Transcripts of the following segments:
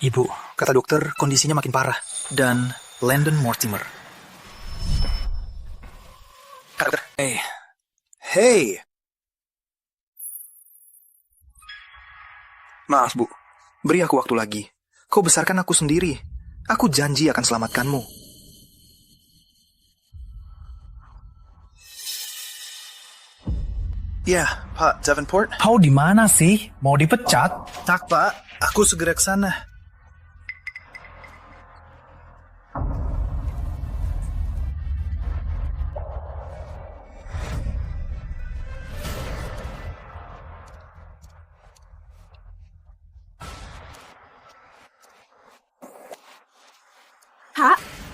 Ibu, kata dokter kondisinya makin parah. Dan Landon Mortimer. Kak dokter. Hey. Maaf, Bu. Beri aku waktu lagi. Kau besarkan aku sendiri. Aku janji akan selamatkanmu. Ya, Pak Davenport. Kau di mana sih? Mau dipecat? Tak, Pak. Aku segera ke sana.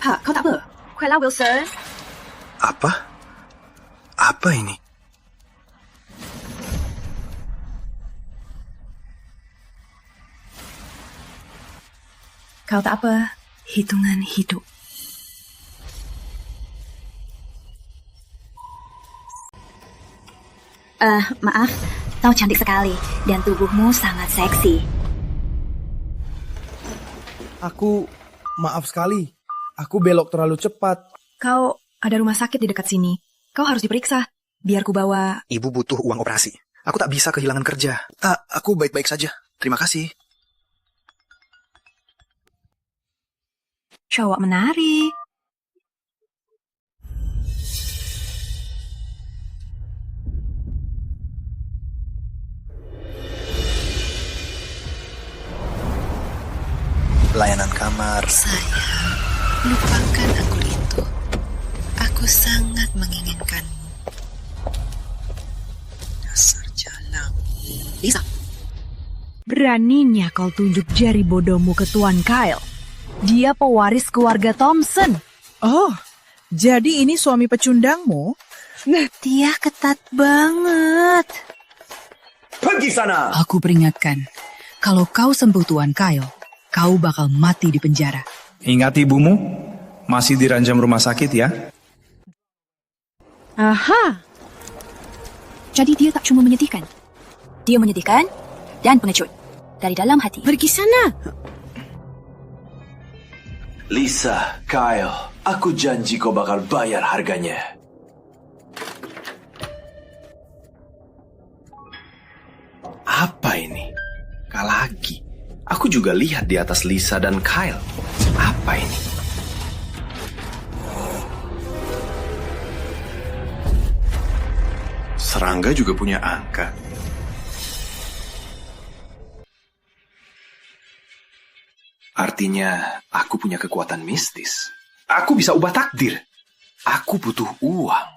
Pak, kau tak apa? Kuala Wilson. Apa? Apa ini? Kau tak apa? Hitungan hidup. Maaf, kau cantik sekali dan tubuhmu sangat seksi. Maaf sekali. Aku belok terlalu cepat. Kau ada rumah sakit di dekat sini. Kau harus diperiksa. Biar ku bawa. Ibu butuh uang operasi. Aku tak bisa kehilangan kerja. Aku baik-baik saja. Terima kasih. Cowok menarik. Layanan kamar. Sayang, lupakan aku itu. Aku sangat menginginkanmu. Dasar jalang. Lisa. Beraninya kau tunjuk jari bodohmu ke Tuan Kyle. Dia pewaris keluarga Thompson. Oh, jadi ini suami pecundangmu? Dia ketat banget. Pergi sana! Aku peringatkan, kalau kau sentuh Tuan Kyle, kau bakal mati di penjara. Ingat ibumu, masih diranjam rumah sakit ya? Aha. Jadi dia tak cuma menyedihkan. Dia menyedihkan dan pengecut. Dari dalam hati. Pergi sana. Lisa, Kyle, aku janji kau bakal bayar harganya. Apa ini? Lagi. Aku juga lihat di atas Lisa dan Kyle. Apa ini? Serangga juga punya angka. Artinya, aku punya kekuatan mistis. Aku bisa ubah takdir. Aku butuh uang.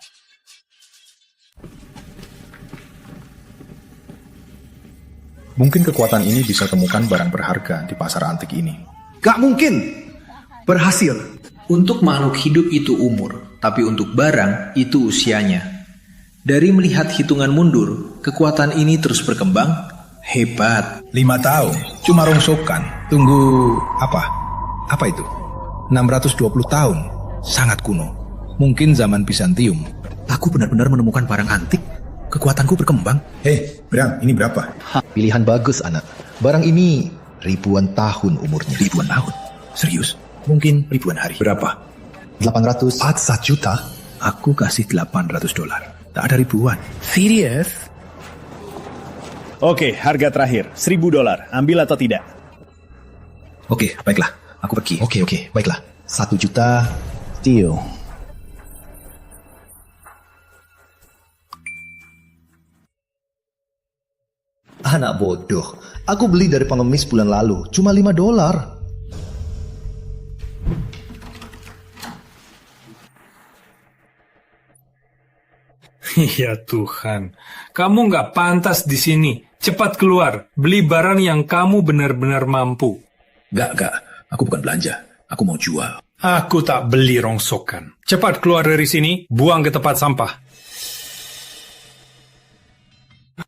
Mungkin kekuatan ini bisa temukan barang berharga di pasar antik ini. Gak mungkin. Berhasil. Untuk makhluk hidup itu umur, tapi untuk barang itu usianya. Dari melihat hitungan mundur, kekuatan ini terus berkembang. Hebat. 5 tahun. Cuma rongsokan. Tunggu apa? Apa itu? 620 tahun. Sangat kuno. Mungkin zaman Bizantium. Aku benar-benar menemukan barang antik. Kekuatanku berkembang. Hei, Bram, ini berapa? Pilihan bagus, anak. Barang ini ribuan tahun umurnya. Ribuan tahun? Serius? Mungkin ribuan hari. Berapa? 800. 4 juta? Aku kasih $800. Tak ada ribuan. Serius? Oke, harga terakhir, $1.000. Ambil atau tidak? Oke, baiklah. Aku pergi. Oke, baiklah. 1 juta. Deal. Anak bodoh. Aku beli dari pengemis bulan lalu. Cuma $5. Ya Tuhan, kamu nggak pantas di sini. Cepat keluar, beli barang yang kamu benar-benar mampu. Gak. Aku bukan belanja. Aku mau jual. Aku tak beli rongsokan. Cepat keluar dari sini, buang ke tempat sampah.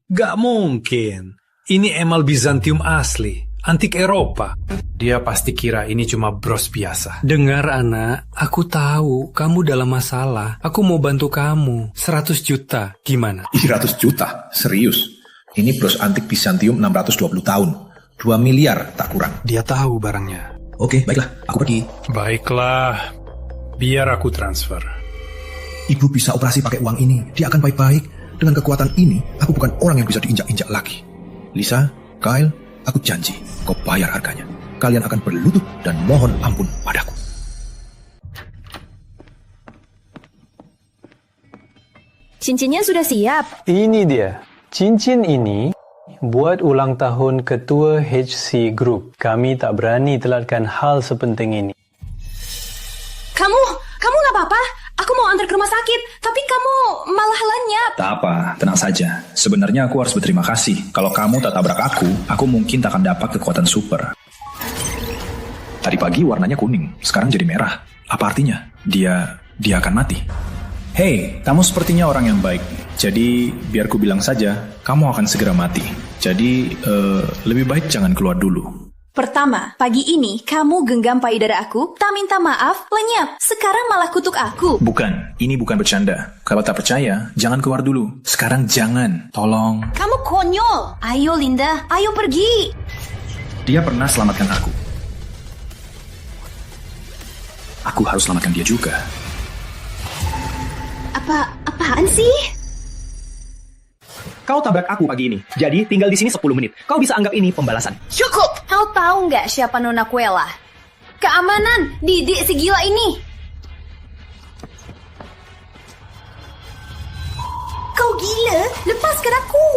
Gak mungkin. Ini emal Bizantium asli, antik Eropa. Dia pasti kira ini cuma bros biasa. Dengar anak, aku tahu kamu dalam masalah. Aku mau bantu kamu. 100 juta, gimana? 100 juta? Serius? Ini bros antik Bizantium 620 tahun. 2 miliar tak kurang. Dia tahu barangnya. Oke, baiklah, aku pergi. Baiklah, biar aku transfer. Ibu bisa operasi pakai uang ini. Dia akan baik-baik. Dengan kekuatan ini, aku bukan orang yang bisa diinjak-injak lagi. Lisa, Kyle, aku janji, kau bayar harganya. Kalian akan berlutut dan mohon ampun padaku. Cincinnya sudah siap. Ini dia. Cincin ini buat ulang tahun ketua HC Group. Kami tak berani telatkan hal sepenting ini. Kamu nggak apa-apa? Aku mau antar ke rumah sakit, tapi kamu malah lenyap. Tak apa, tenang saja. Sebenarnya aku harus berterima kasih. Kalau kamu tak tabrak aku mungkin tak akan dapat kekuatan super. Tadi pagi warnanya kuning, sekarang jadi merah. Apa artinya? Dia akan mati. Hei, kamu sepertinya orang yang baik. Jadi, biar ku bilang saja, kamu akan segera mati. Jadi, lebih baik jangan keluar dulu. Pertama, pagi ini kamu genggam payudara aku, tak minta maaf, lenyap. Sekarang malah kutuk aku. Bukan, ini bukan bercanda. Kalau tak percaya, jangan keluar dulu. Sekarang jangan, tolong. Kamu konyol. Ayo Linda, ayo pergi. Dia pernah selamatkan aku. Aku harus selamatkan dia juga. Apaan sih? Kau tabrak aku pagi ini, jadi tinggal di sini 10 menit. Kau bisa anggap ini pembalasan. Cukup! Kau tahu nggak siapa Nona Quella? Keamanan, didik si gila ini. Kau gila? Lepaskan aku.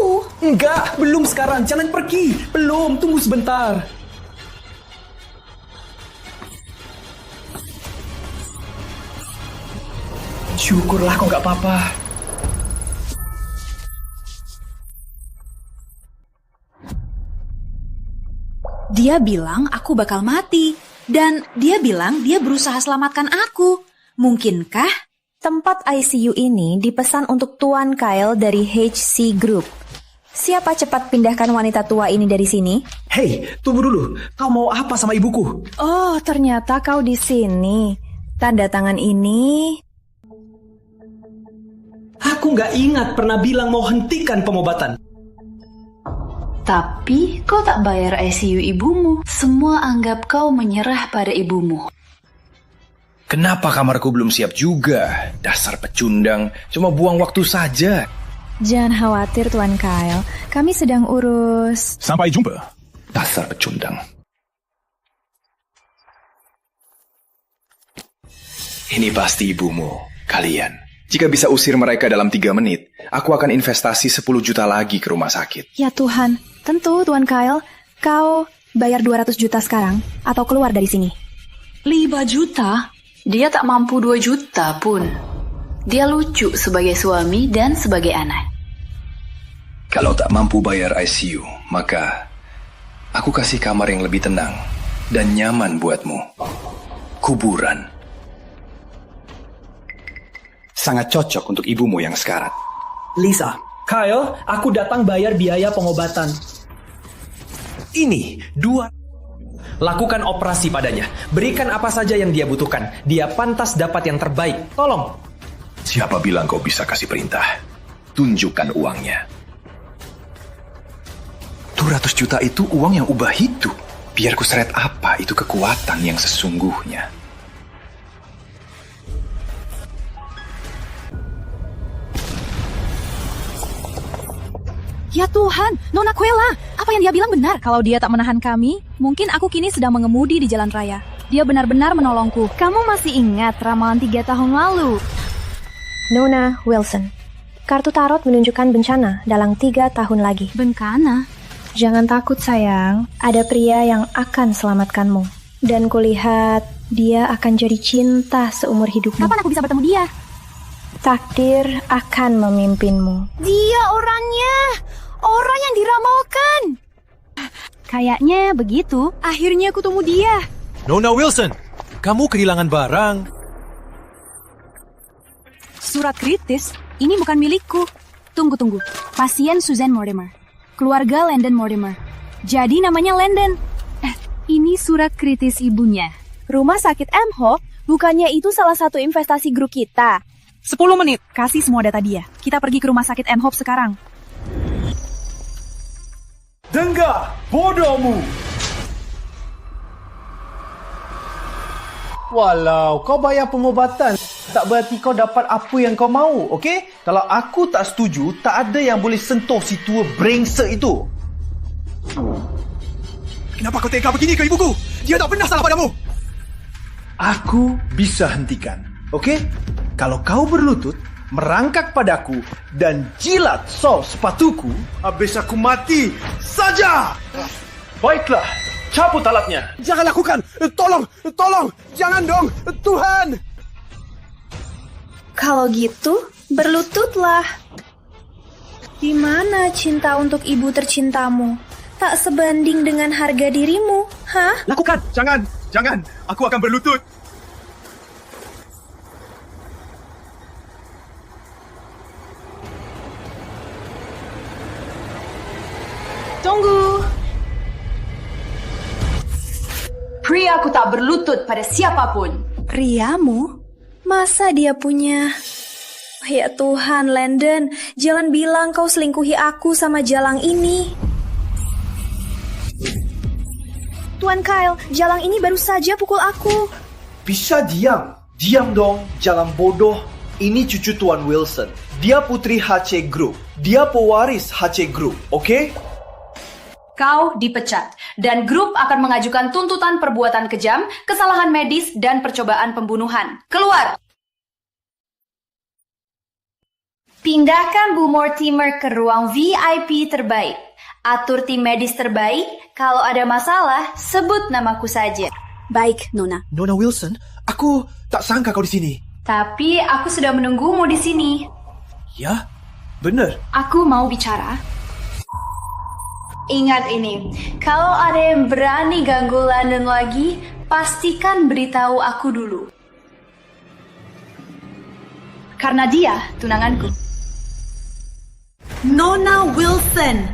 Enggak, belum sekarang. Jangan pergi. Belum, tunggu sebentar. Syukurlah kau nggak apa-apa. Dia bilang aku bakal mati. Dan dia bilang dia berusaha selamatkan aku. Mungkinkah? Tempat ICU ini dipesan untuk Tuan Kyle dari HC Group. Siapa cepat pindahkan wanita tua ini dari sini? Hei, tunggu dulu. Kau mau apa sama ibuku? Oh, ternyata kau di sini. Tanda tangan ini... Aku nggak ingat pernah bilang mau hentikan pengobatan. Tapi kau tak bayar ICU ibumu. Semua anggap kau menyerah pada ibumu. Kenapa kamarku belum siap juga? Dasar pecundang, cuma buang waktu saja. Jangan khawatir Tuan Kyle, kami sedang urus... Sampai jumpa. Dasar pecundang. Ini pasti ibumu, kalian. Jika bisa usir mereka dalam 3 menit, aku akan investasi 10 juta lagi ke rumah sakit. Ya Tuhan, tentu Tuan Kyle, kau bayar 200 juta sekarang atau keluar dari sini. 5 juta? Dia tak mampu 2 juta pun. Dia lucu sebagai suami dan sebagai anak. Kalau tak mampu bayar ICU, maka aku kasih kamar yang lebih tenang dan nyaman buatmu. Kuburan. Sangat cocok untuk ibumu yang sekarat. Lisa, Kyle, aku datang bayar biaya pengobatan. Ini 2. Lakukan operasi padanya. Berikan apa saja yang dia butuhkan. Dia pantas dapat yang terbaik. Tolong. Siapa bilang kau bisa kasih perintah? Tunjukkan uangnya. 200 juta itu uang yang ubah hidup. Biar ku seret apa itu kekuatan yang sesungguhnya. Ya Tuhan, Nona Quella, apa yang dia bilang benar? Kalau dia tak menahan kami, mungkin aku kini sedang mengemudi di jalan raya. Dia benar-benar menolongku. Kamu masih ingat ramalan 3 tahun lalu? Nona Wilson, kartu tarot menunjukkan bencana dalam 3 tahun lagi. Bencana? Jangan takut sayang, ada pria yang akan selamatkanmu. Dan kulihat dia akan jadi cinta seumur hidupmu. Kapan aku bisa bertemu dia? Takdir akan memimpinmu. Dia orangnya! Orang yang diramalkan! Kayaknya begitu. Akhirnya aku temu dia. Nona Wilson, kamu kehilangan barang. Surat kritis? Ini bukan milikku. Tunggu. Pasien Suzanne Mortimer. Keluarga Landon Mortimer. Jadi namanya Landon. Ini surat kritis ibunya. Rumah sakit M-Hope, bukannya itu salah satu investasi grup kita? 10 menit. Kasih semua data dia. Kita pergi ke rumah sakit M-Hope sekarang. Dengar, bodohmu! Walau kau bayar pengobatan, tak berarti kau dapat apa yang kau mahu, okey? Kalau aku tak setuju, tak ada yang boleh sentuh si tua brengsek itu. Kenapa kau tega begini ke ibuku? Dia tak pernah salah padamu. Aku bisa hentikan, okey? Kalau kau berlutut, merangkak padaku dan jilat sol sepatuku, habis aku mati saja. Baiklah, cabut alatnya. Jangan lakukan. Tolong. Jangan dong. Tuhan. Kalau gitu, berlututlah. Di mana cinta untuk ibu tercintamu? Tak sebanding dengan harga dirimu, hah? Lakukan. Jangan. Aku akan berlutut. Tunggu. Priaku tak berlutut pada siapapun. Priamu? Masa dia punya... Ya Tuhan, Landon, jangan bilang kau selingkuhi aku sama Jalang ini. Tuan Kyle, Jalang ini baru saja pukul aku. Bisa diam? Diam dong, Jalang bodoh. Ini cucu Tuan Wilson. Dia putri HC Group. Dia pewaris HC Group, okey? Kau dipecat, dan grup akan mengajukan tuntutan perbuatan kejam, kesalahan medis, dan percobaan pembunuhan. Keluar! Pindahkan Bu Mortimer ke ruang VIP terbaik. Atur tim medis terbaik. Kalau ada masalah, sebut namaku saja. Baik, Nona. Nona Wilson, aku tak sangka kau di sini. Tapi aku sudah menunggumu di sini. Ya, benar. Aku mau bicara. Ingat ini, kalau ada yang berani ganggu London lagi, pastikan beritahu aku dulu. Karena dia tunanganku. Nona Wilson,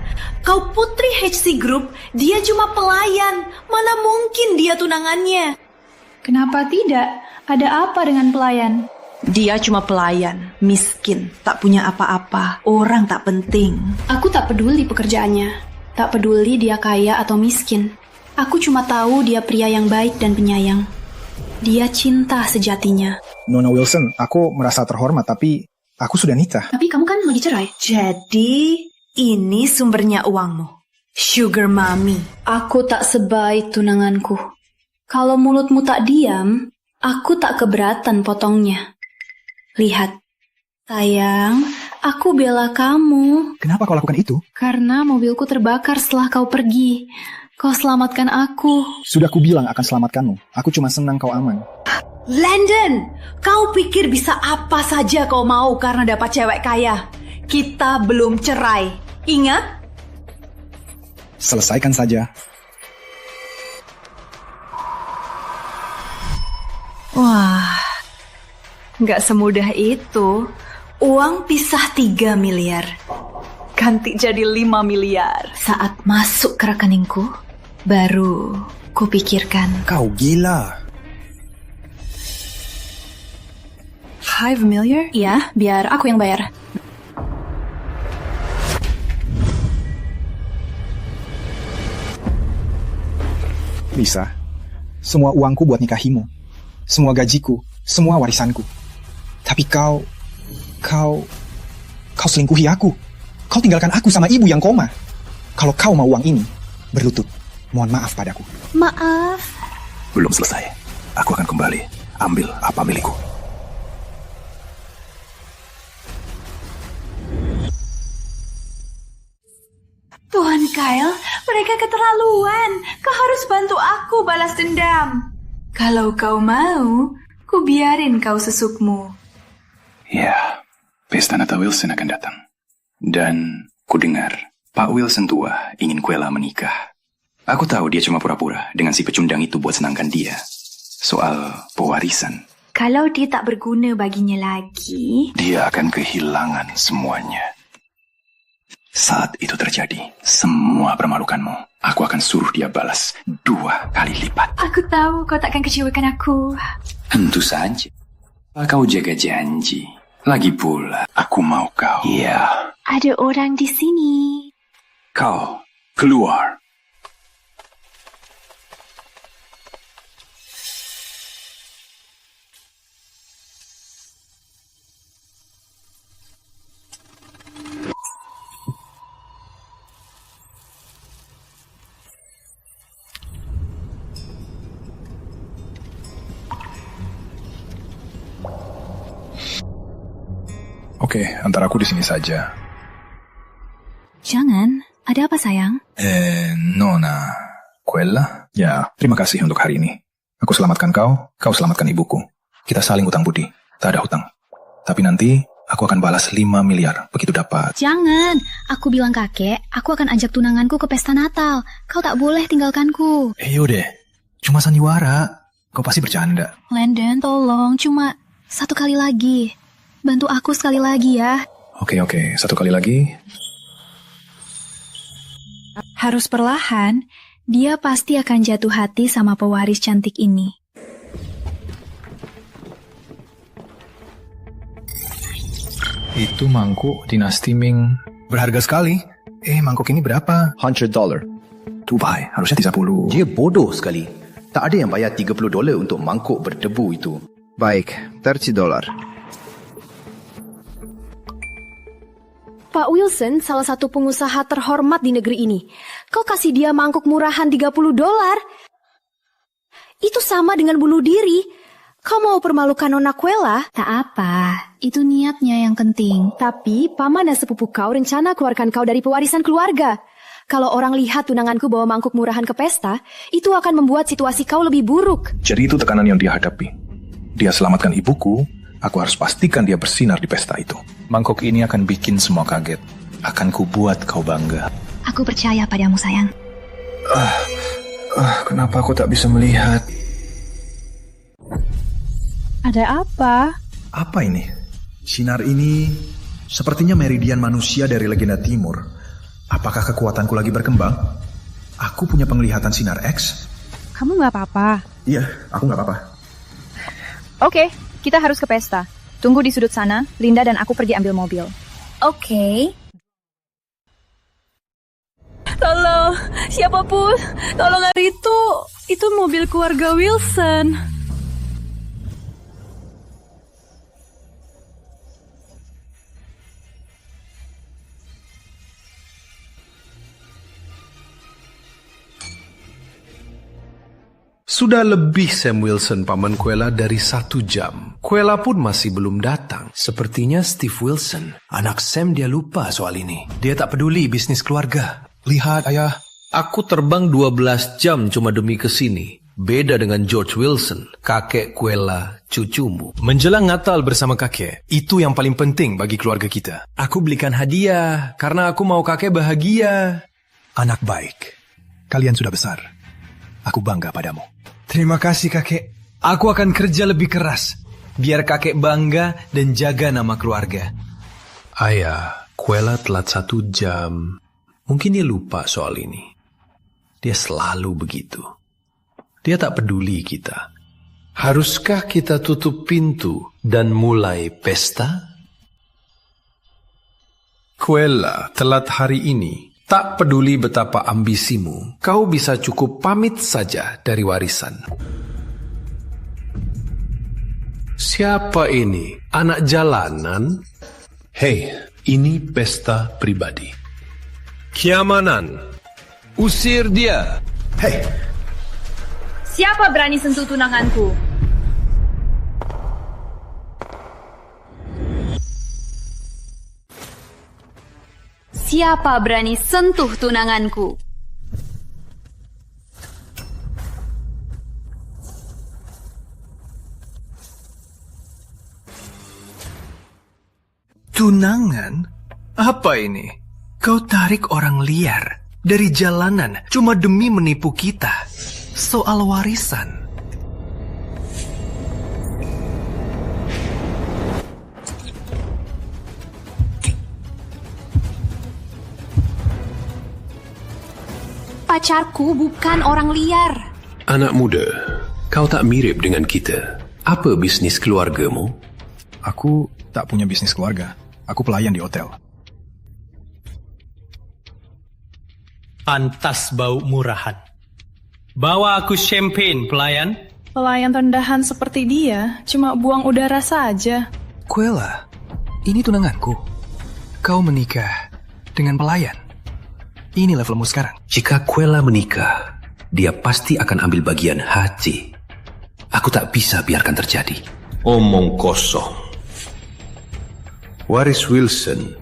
kau putri HC Group, dia cuma pelayan. Mana mungkin dia tunangannya? Kenapa tidak? Ada apa dengan pelayan? Dia cuma pelayan, miskin, tak punya apa-apa, orang tak penting. Aku tak peduli pekerjaannya. Tak peduli dia kaya atau miskin. Aku cuma tahu dia pria yang baik dan penyayang. Dia cinta sejatinya. Nona Wilson, aku merasa terhormat, tapi aku sudah nikah. Tapi kamu kan lagi cerai. Jadi, ini sumbernya uangmu. Sugar Mommy. Aku tak sebaik tunanganku. Kalau mulutmu tak diam, aku tak keberatan potongnya. Lihat. Sayang, aku bela kamu. Kenapa kau lakukan itu? Karena mobilku terbakar setelah kau pergi. Kau selamatkan aku. Sudah kubilang akan selamatkanmu. Aku cuma senang kau aman. Landon, kau pikir bisa apa saja kau mau karena dapat cewek kaya? Kita belum cerai. Ingat? Selesaikan saja. Wah, nggak semudah itu. Uang pisah 3 miliar. Ganti jadi 5 miliar. Saat masuk ke rekeningku, baru kupikirkan. Kau gila. 5 miliar? Iya, biar aku yang bayar. Lisa, semua uangku buat nikahimu. Semua gajiku, semua warisanku. Tapi kau selingkuhi aku. Kau tinggalkan aku sama ibu yang koma. Kalau kau mau uang ini, berlutut. Mohon maaf padaku. Maaf. Belum selesai. Aku akan kembali. Ambil apa milikku. Tuan Kyle, mereka keterlaluan. Kau harus bantu aku balas dendam. Kalau kau mau, ku biarin kau sesukmu. Ya, pesta Natal Wilson akan datang. Dan kudengar, Pak Wilson tua ingin Quella menikah. Aku tahu dia cuma pura-pura dengan si pecundang itu buat senangkan dia. Soal pewarisan. Kalau dia tak berguna baginya lagi, dia akan kehilangan semuanya. Saat itu terjadi, semua permalukanmu, aku akan suruh dia balas 2 kali lipat. Aku tahu kau takkan kecewakan aku. Tentu saja. Kau jaga janji. Lagi pula, aku mau kau. Iya. Ada orang di sini. Kau keluar. Oke, antar aku di sini saja. Jangan, ada apa sayang? Nona, quella? Ya, terima kasih untuk hari ini. Aku selamatkan kau selamatkan ibuku. Kita saling hutang budi, tak ada hutang. Tapi nanti, aku akan balas 5 miliar, begitu dapat. Jangan, aku bilang kakek, aku akan ajak tunanganku ke pesta Natal. Kau tak boleh tinggalkanku. Yaudah, cuma sandiwara. Kau pasti bercanda. Landon, tolong, cuma 1 kali lagi. Bantu aku sekali lagi ya. Oke, 1 kali lagi. Harus perlahan, dia pasti akan jatuh hati sama pewaris cantik ini. Itu mangkuk dinasti Ming. Berharga sekali. Mangkuk ini berapa? $100. Dubai, harusnya 30. Dia bodoh sekali. Tak ada yang bayar $30 untuk mangkuk berdebu itu. Baik, $30. Pak Wilson, salah satu pengusaha terhormat di negeri ini. Kau kasih dia mangkuk murahan $30? Itu sama dengan bunuh diri. Kau mau permalukan Nona Quella? Tak apa, itu niatnya yang penting. Tapi, paman dan sepupu kau rencana keluarkan kau dari pewarisan keluarga. Kalau orang lihat tunanganku bawa mangkuk murahan ke pesta, itu akan membuat situasi kau lebih buruk. Jadi itu tekanan yang dia hadapi. Dia selamatkan ibuku, aku harus pastikan dia bersinar di pesta itu. Mangkuk ini akan bikin semua kaget. Akan kubuat kau bangga. Aku percaya padamu, sayang. Kenapa aku tak bisa melihat? Ada apa? Apa ini? Sinar ini sepertinya meridian manusia dari legenda timur. Apakah kekuatanku lagi berkembang? Aku punya penglihatan sinar X. Kamu nggak apa-apa? Iya, aku nggak apa-apa. Oke, kita harus ke pesta. Tunggu di sudut sana, Linda dan aku pergi ambil mobil. Oke. Tolong, siapapun, tolong itu. Itu mobil keluarga Wilson. Sudah lebih Sam Wilson paman Quella dari 1 jam. Quella pun masih belum datang. Sepertinya Steve Wilson, anak Sam, dia lupa soal ini. Dia tak peduli bisnis keluarga. Lihat ayah, aku terbang 12 jam cuma demi kesini. Beda dengan George Wilson, kakek Quella, cucumu. Menjelang Natal bersama kakek, itu yang paling penting bagi keluarga kita. Aku belikan hadiah, karena aku mau kakek bahagia. Anak baik, kalian sudah besar. Aku bangga padamu. Terima kasih kakek. Aku akan kerja lebih keras, biar kakek bangga dan jaga nama keluarga. Ayah, Quella telat 1 jam. Mungkin dia lupa soal ini. Dia selalu begitu. Dia tak peduli kita. Haruskah kita tutup pintu dan mulai pesta? Quella, telat hari ini. Tak peduli betapa ambisimu, kau bisa cukup pamit saja dari warisan. Siapa ini? Anak jalanan? Hei, ini pesta pribadi. Keamanan, usir dia. Hei, Siapa berani sentuh tunanganku? Siapa berani sentuh tunanganku? Tunangan? Apa ini? Kau tarik orang liar dari jalanan cuma demi menipu kita. Soal warisan. Pacarku bukan orang liar. Anak muda, kau tak mirip dengan kita. Apa bisnis keluargamu? Aku tak punya bisnis keluarga. Aku pelayan di hotel. Pantas bau murahan. Bawa aku champagne, pelayan. Pelayan rendahan seperti dia cuma buang udara saja. Quella, ini tunanganku. Kau menikah dengan pelayan. Ini levelmu sekarang. Jika Quella menikah, dia pasti akan ambil bagian Hachi. Aku tak bisa biarkan terjadi. Omong kosong. Waris Wilson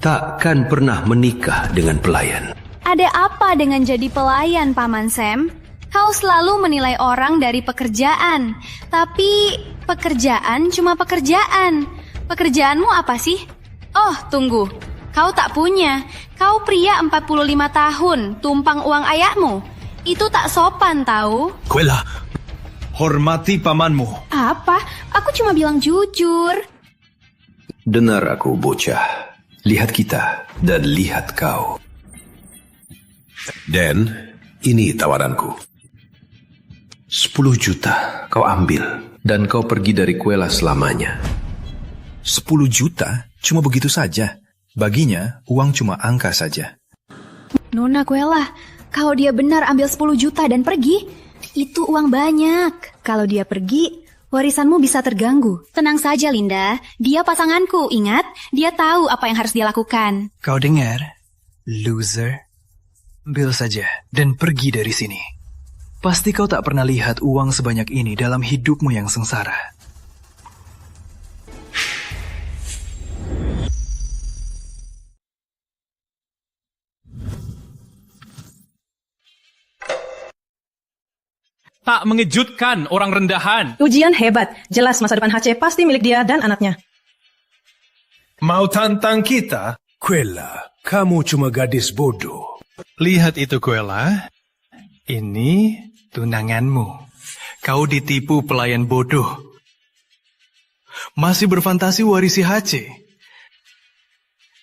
takkan pernah menikah dengan pelayan. Ada apa dengan jadi pelayan, Paman Sam? Kau selalu menilai orang dari pekerjaan. Tapi pekerjaan cuma pekerjaan. Pekerjaanmu apa sih? Oh, tunggu. Kau tak punya. Kau pria 45 tahun, tumpang uang ayahmu. Itu tak sopan, tahu? Quella, hormati pamanmu. Apa? Aku cuma bilang jujur. Dengar aku, bocah. Lihat kita dan lihat kau. Dan ini tawaranku. 10 juta kau ambil dan kau pergi dari Quella selamanya. 10 juta? Cuma begitu saja. Baginya, uang cuma angka saja. Nona Quella, kalau dia benar ambil 10 juta dan pergi, itu uang banyak. Kalau dia pergi, warisanmu bisa terganggu. Tenang saja, Linda. Dia pasanganku, ingat? Dia tahu apa yang harus dia lakukan. Kau dengar? Loser. Ambil saja dan pergi dari sini. Pasti kau tak pernah lihat uang sebanyak ini dalam hidupmu yang sengsara. Tak mengejutkan orang rendahan. Ujian hebat. Jelas masa depan HC pasti milik dia dan anaknya. Mau tantang kita? Quella, kamu cuma gadis bodoh. Lihat itu, Quella. Ini tunanganmu. Kau ditipu pelayan bodoh. Masih berfantasi warisi HC.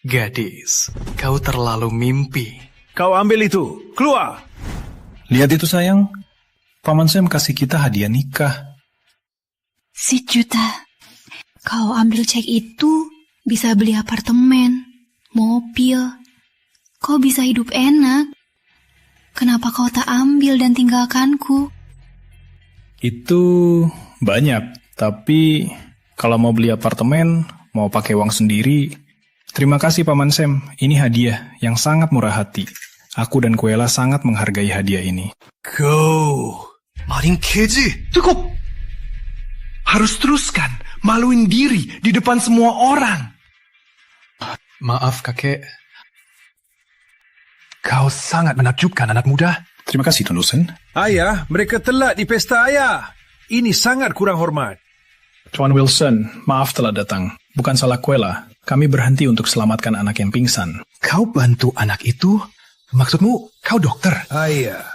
Gadis, kau terlalu mimpi. Kau ambil itu. Keluar. Lihat itu, sayang. Paman Sam kasih kita hadiah nikah. 10 juta. Kalau ambil cek itu, bisa beli apartemen, mobil. Kau bisa hidup enak. Kenapa kau tak ambil dan tinggalkanku? Itu banyak, tapi kalau mau beli apartemen, mau pakai uang sendiri, terima kasih Paman Sam. Ini hadiah yang sangat murah hati. Aku dan Quella sangat menghargai hadiah ini. Go. Maling keji. Cukup. Harus teruskan. Maluin diri di depan semua orang. Maaf, kakek. Kau sangat menakjubkan, anak muda. Terima kasih, Tuan Wilson. Ayah, mereka telat di pesta ayah. Ini sangat kurang hormat. Tuan Wilson, maaf telah datang. Bukan salah Quella. Kami berhenti untuk selamatkan anak yang pingsan. Kau bantu anak itu? Maksudmu, kau dokter? Ayah.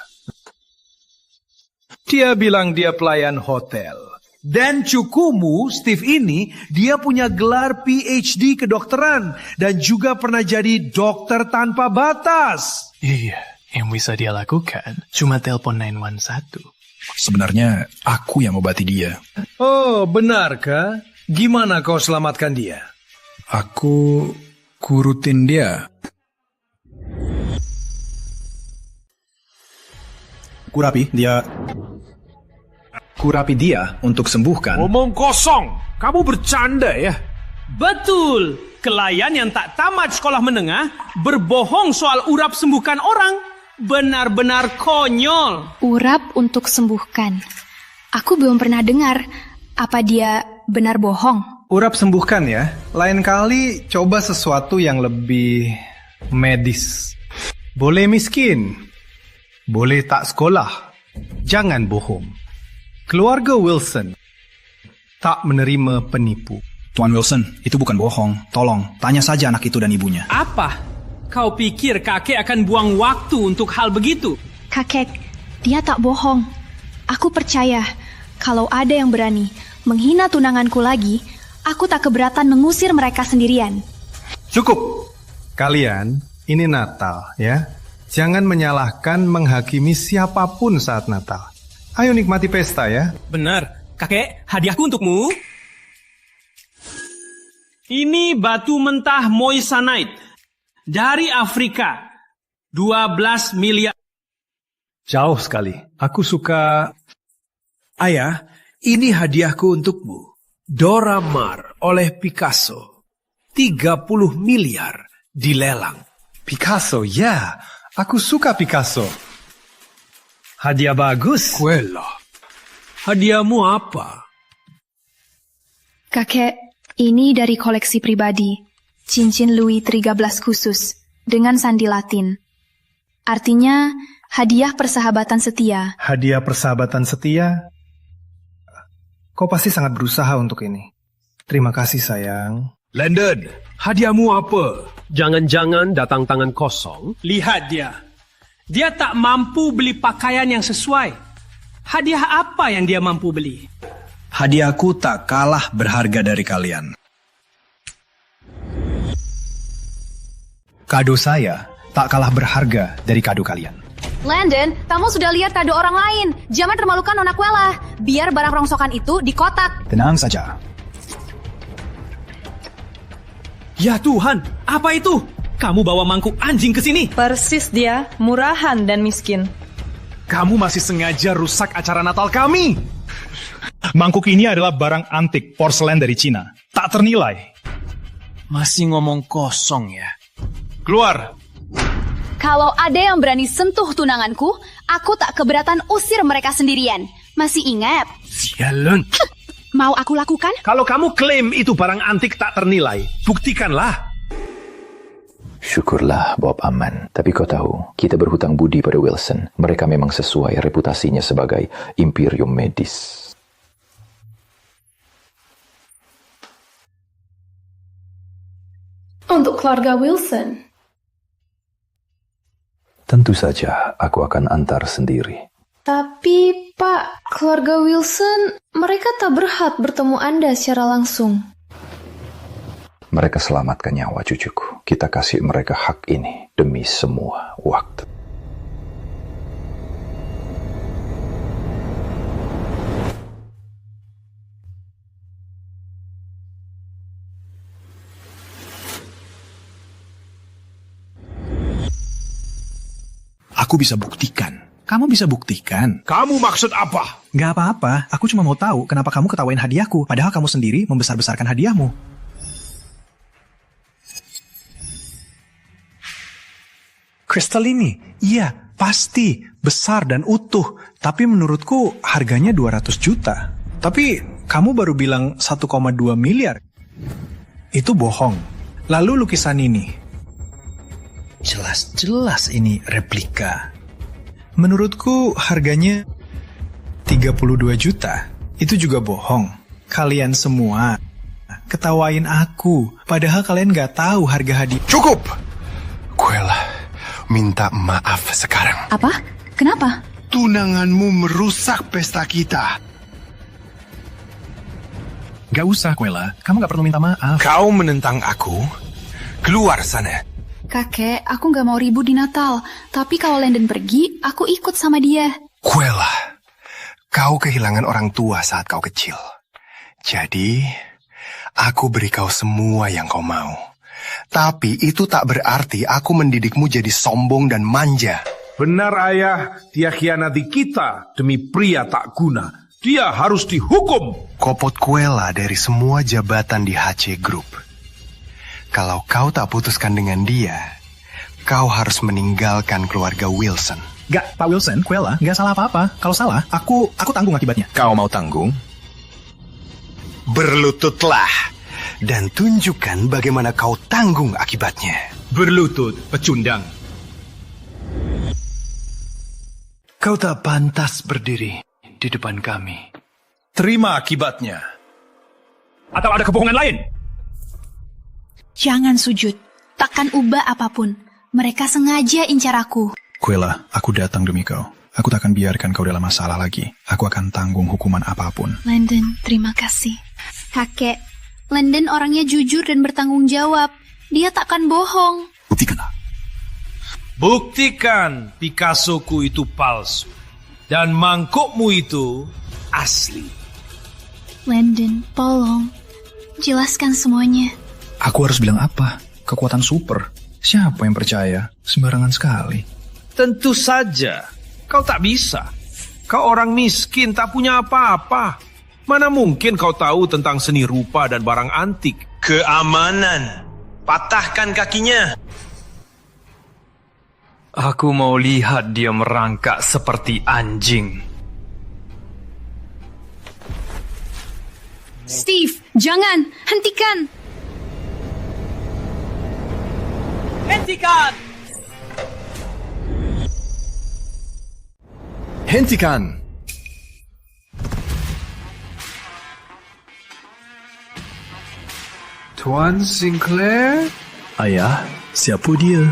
Dia bilang dia pelayan hotel. Dan cukumu, Steve ini, dia punya gelar PhD kedokteran. Dan juga pernah jadi dokter tanpa batas. Iya, yang bisa dia lakukan cuma telepon 911. Sebenarnya, aku yang obati dia. Oh, benarkah? Gimana kau selamatkan dia? Aku kurutin dia. Kurapi dia untuk sembuhkan. Omong kosong. Kamu bercanda ya? Betul. Klien yang tak tamat sekolah menengah berbohong soal urap sembuhkan orang. Benar-benar konyol. Urap untuk sembuhkan. Aku belum pernah dengar. Apa dia benar bohong? Urap sembuhkan ya. Lain kali coba sesuatu yang lebih medis. Boleh miskin. Boleh tak sekolah. Jangan bohong. Keluarga Wilson tak menerima penipu. Tuan Wilson, itu bukan bohong. Tolong, tanya saja anak itu dan ibunya. Apa? Kau pikir kakek akan buang waktu untuk hal begitu? Kakek, dia tak bohong. Aku percaya kalau ada yang berani menghina tunanganku lagi, aku tak keberatan mengusir mereka sendirian. Cukup. Kalian, ini Natal ya. Jangan menyalahkan menghakimi siapapun saat Natal. Ayo nikmati pesta ya. Benar. Kakek, hadiahku untukmu. Ini batu mentah moissanite dari Afrika. 12 miliar. Jauh sekali. Aku suka... Ayah, ini hadiahku untukmu. Dora Maar oleh Picasso. 30 miliar dilelang. Picasso, ya. Aku suka Picasso. Hadiah bagus. Quella. Hadiahmu apa? Kakek, ini dari koleksi pribadi. Cincin Louis XIII khusus. Dengan sandi Latin. Artinya, hadiah persahabatan setia. Hadiah persahabatan setia? Kau pasti sangat berusaha untuk ini. Terima kasih, sayang. Landon, hadiahmu apa? Jangan-jangan datang tangan kosong? Lihat dia. Dia tak mampu beli pakaian yang sesuai. Hadiah apa yang dia mampu beli? Hadiahku tak kalah berharga dari kalian. Kado saya tak kalah berharga dari kado kalian. Landon, kamu sudah lihat kado orang lain. Jangan termalukan Nona Quella. Biar barang rongsokan itu dikotak. Tenang saja. Ya Tuhan, apa itu? Kamu bawa mangkuk anjing ke sini? Persis dia, murahan dan miskin. Kamu masih sengaja rusak acara Natal kami. Mangkuk ini adalah barang antik porselen dari Cina. Tak ternilai. Masih ngomong kosong ya. Keluar. Kalau ada yang berani sentuh tunanganku, aku tak keberatan usir mereka sendirian. Masih ingat? Sialan. Mau aku lakukan? Kalau kamu klaim itu barang antik tak ternilai, buktikanlah. Syukurlah Bob aman. Tapi kau tahu, kita berhutang budi pada Wilson. Mereka memang sesuai reputasinya sebagai imperium medis. Untuk keluarga Wilson. Tentu saja aku akan antar sendiri. Tapi, Pak, keluarga Wilson, mereka tak berhak bertemu Anda secara langsung. Mereka selamatkan nyawa cucuku. Kita kasih mereka hak ini demi semua waktu. Aku bisa buktikan. Kamu bisa buktikan. Kamu maksud apa? Gak apa-apa. Aku cuma mau tahu kenapa kamu ketawain hadiahku, padahal kamu sendiri membesar-besarkan hadiahmu. Kristal ini, iya, pasti besar dan utuh. Tapi menurutku harganya 200 juta. Tapi kamu baru bilang 1,2 miliar. Itu bohong. Lalu lukisan ini. Jelas-jelas ini replika. Menurutku harganya 32 juta. Itu juga bohong. Kalian semua ketawain aku. Padahal kalian gak tahu harga hadiah. Cukup! Quella, minta maaf sekarang. Apa? Kenapa? Tunanganmu merusak pesta kita. Gak usah, Quella. Kamu gak perlu minta maaf. Kau menentang aku? Keluar sana. Kakek, aku gak mau ribut di Natal. Tapi kalau Landon pergi, aku ikut sama dia. Quella, kau kehilangan orang tua saat kau kecil. Jadi, aku beri kau semua yang kau mau. Tapi itu tak berarti aku mendidikmu jadi sombong dan manja. Benar ayah, dia khianati kita demi pria tak guna. Dia harus dihukum. Kopot Quella dari semua jabatan di HC Group. Kalau kau tak putuskan dengan dia, kau harus meninggalkan keluarga Wilson. Gak, Pak Wilson, Quella, gak salah apa-apa. Kalau salah, aku tanggung akibatnya. Kau mau tanggung? Berlututlah dan tunjukkan bagaimana kau tanggung akibatnya. Berlutut, pecundang. Kau tak pantas berdiri di depan kami. Terima akibatnya. Atau ada kebohongan lain? Jangan sujud. Takkan ubah apapun. Mereka sengaja incar aku. Quella, aku datang demi kau. Aku tak akan biarkan kau dalam masalah lagi. Aku akan tanggung hukuman apapun. Landon, terima kasih. Kakek, Landon orangnya jujur dan bertanggung jawab. Dia takkan bohong. Buktikanlah. Buktikan Picassoku itu palsu. Dan mangkukmu itu asli. Landon, tolong. Jelaskan semuanya. Aku harus bilang apa? Kekuatan super. Siapa yang percaya? Sembarangan sekali. Tentu saja, kau tak bisa. Kau orang miskin, tak punya apa-apa. Mana mungkin kau tahu tentang seni rupa dan barang antik? Keamanan. Patahkan kakinya. Aku mau lihat dia merangkak seperti anjing. Steve, jangan! Hentikan! Hentikan! Hentikan! Tuan Sinclair? Ayah, siapa dia?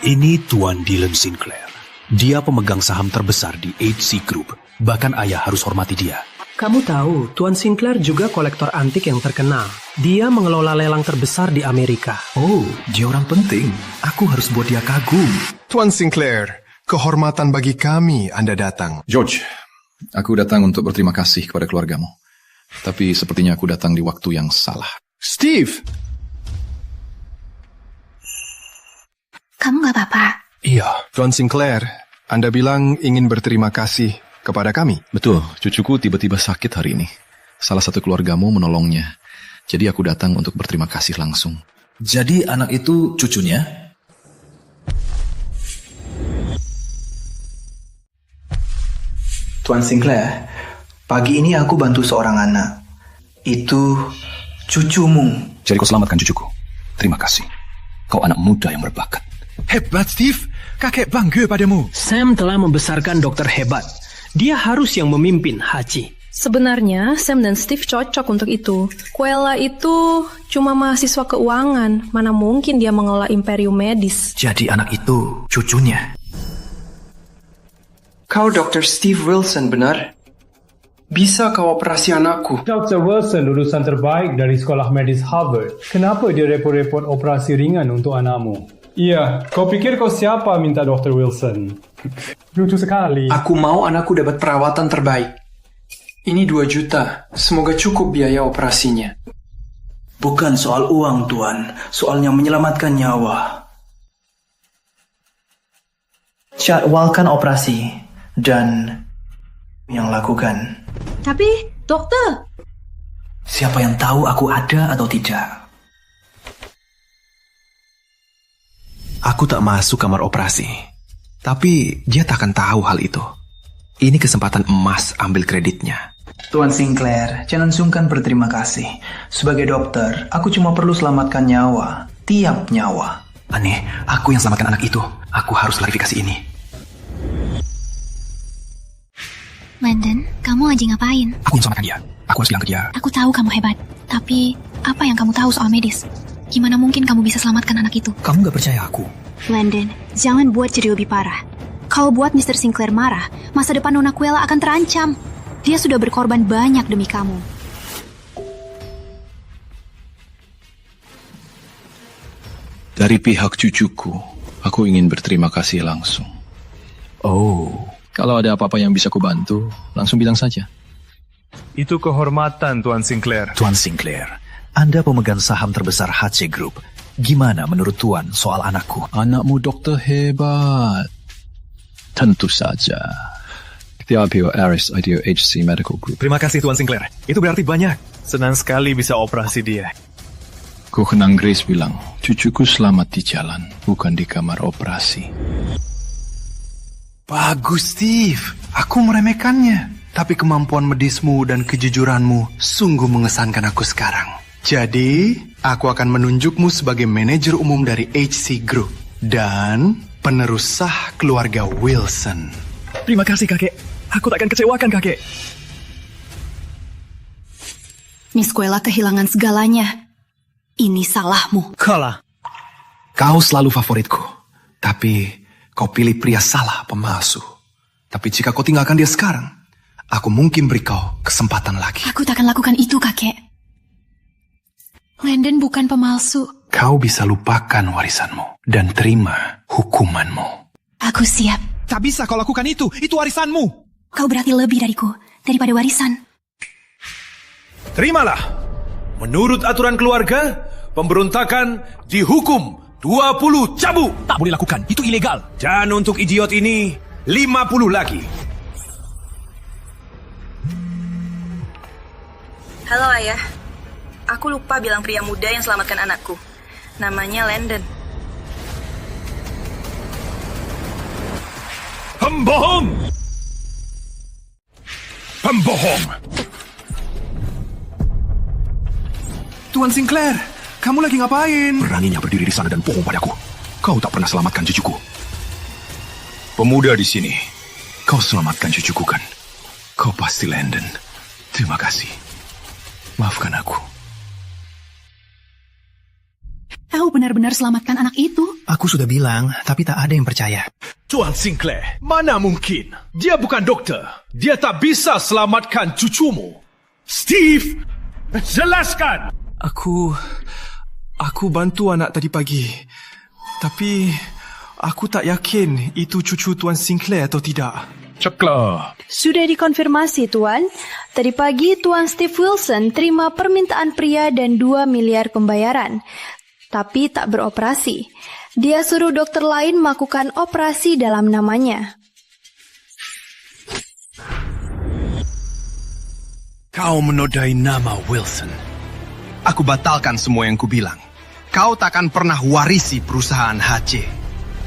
Ini Tuan Dylan Sinclair. Dia pemegang saham terbesar di HC Group. Bahkan ayah harus hormati dia. Kamu tahu, Tuan Sinclair juga kolektor antik yang terkenal. Dia mengelola lelang terbesar di Amerika. Oh, dia orang penting. Aku harus buat dia kagum. Tuan Sinclair, kehormatan bagi kami Anda datang. George, aku datang untuk berterima kasih kepada keluargamu. Tapi sepertinya aku datang di waktu yang salah. Steve! Kamu gak apa-apa? Iya, Tuan Sinclair, Anda bilang ingin berterima kasih kepada kami. Betul, cucuku tiba-tiba sakit hari ini. Salah satu keluargamu menolongnya. Jadi aku datang untuk berterima kasih langsung. Jadi anak itu cucunya? Tuan Sinclair, pagi ini aku bantu seorang anak. Itu cucumu. Jadi kau selamatkan cucuku. Terima kasih. Kau anak muda yang berbakat. Hebat, Steve. Kakek bangga padamu. Sam telah membesarkan dokter hebat. Dia harus yang memimpin HC. Sebenarnya Sam dan Steve cocok untuk itu. Quella itu cuma mahasiswa keuangan. Mana mungkin dia mengelola imperium medis. Jadi anak itu cucunya. Kau Dr. Steve Wilson, benar? Bisa kau operasi anakku? Dr. Wilson lulusan terbaik dari sekolah medis Harvard. Kenapa dia repot-repot operasi ringan untuk anakmu? Iya, kau pikir kau siapa minta Dr. Wilson? Lucu sekali. Aku mau anakku dapat perawatan terbaik. Ini 2 juta. Semoga cukup biaya operasinya. Bukan soal uang, Tuan. Soalnya menyelamatkan nyawa. Jadwalkan operasi. Dan yang lakukan. Tapi, dokter. Siapa yang tahu aku ada atau tidak? Aku tak masuk kamar operasi. Tapi dia tak akan tahu hal itu. Ini kesempatan emas ambil kreditnya. Tuan Sinclair, jangan sungkan berterima kasih. Sebagai dokter, aku cuma perlu selamatkan nyawa. Tiap nyawa. Aneh, aku yang selamatkan anak itu. Aku harus klarifikasi ini. Landon, kamu lagi ngapain? Aku yang selamatkan dia. Aku harus bilang ke dia. Aku tahu kamu hebat. Tapi, apa yang kamu tahu soal medis? Gimana mungkin kamu bisa selamatkan anak itu? Kamu gak percaya aku? Landon, jangan buat jadi lebih parah. Kalau buat Mr. Sinclair marah, masa depan Nona Quella akan terancam. Dia sudah berkorban banyak demi kamu. Dari pihak cucuku, aku ingin berterima kasih langsung. Oh, kalau ada apa-apa yang bisa kubantu, langsung bilang saja. Itu kehormatan, Tuan Sinclair. Tuan Sinclair, Anda pemegang saham terbesar HC Group. Gimana menurut Tuan soal anakku? Anakmu dokter hebat. Tentu saja. Tiapio Aris IDEO HC Medical Group. Terima kasih Tuan Sinclair. Itu berarti banyak. Senang sekali bisa operasi dia. Kokenang Grace bilang, cucuku selamat di jalan, bukan di kamar operasi. Bagus, Steve. Aku meremehkannya. Tapi kemampuan medismu dan kejujuranmu sungguh mengesankan aku sekarang. Jadi, aku akan menunjukmu sebagai manajer umum dari HC Group. Dan penerus sah keluarga Wilson. Terima kasih, kakek. Aku tak akan kecewakan, kakek. Miss Quella kehilangan segalanya. Ini salahmu. Kalah. Kau selalu favoritku. Tapi kau pilih pria salah, pemalsu. Tapi jika kau tinggalkan dia sekarang, aku mungkin beri kau kesempatan lagi. Aku tak akan lakukan itu, kakek. Landon bukan pemalsu. Kau bisa lupakan warisanmu dan terima hukumanmu. Aku siap. Tak bisa kau lakukan itu. Itu warisanmu. Kau berarti lebih dariku, daripada warisan. Terimalah. Menurut aturan keluarga, pemberontakan dihukum 20 cabuk. Tak boleh lakukan, itu ilegal. Dan untuk idiot ini, 50 lagi. Halo ayah, aku lupa bilang pria muda yang selamatkan anakku. Namanya Landon. Pembohong! Pembohong! Tuan Sinclair, kamu lagi ngapain? Beraninya berdiri di sana dan bohong padaku. Kau tak pernah selamatkan cucuku. Pemuda di sini, kau selamatkan cucuku kan? Kau pasti Landon. Terima kasih. Maafkan aku. Kau benar-benar selamatkan anak itu? Aku sudah bilang, tapi tak ada yang percaya. Tuan Sinclair, mana mungkin? Dia bukan dokter. Dia tak bisa selamatkan cucumu. Steve, jelaskan! Aku bantu anak tadi pagi. Tapi aku tak yakin itu cucu Tuan Sinclair atau tidak. Ceklah. Sudah dikonfirmasi, Tuan. Tadi pagi Tuan Steve Wilson terima permintaan pria dan 2 miliar pembayaran. Tapi tak beroperasi. Dia suruh dokter lain melakukan operasi dalam namanya. Kau menodai nama Wilson. Aku batalkan semua yang kubilang. Kau takkan pernah warisi perusahaan HC.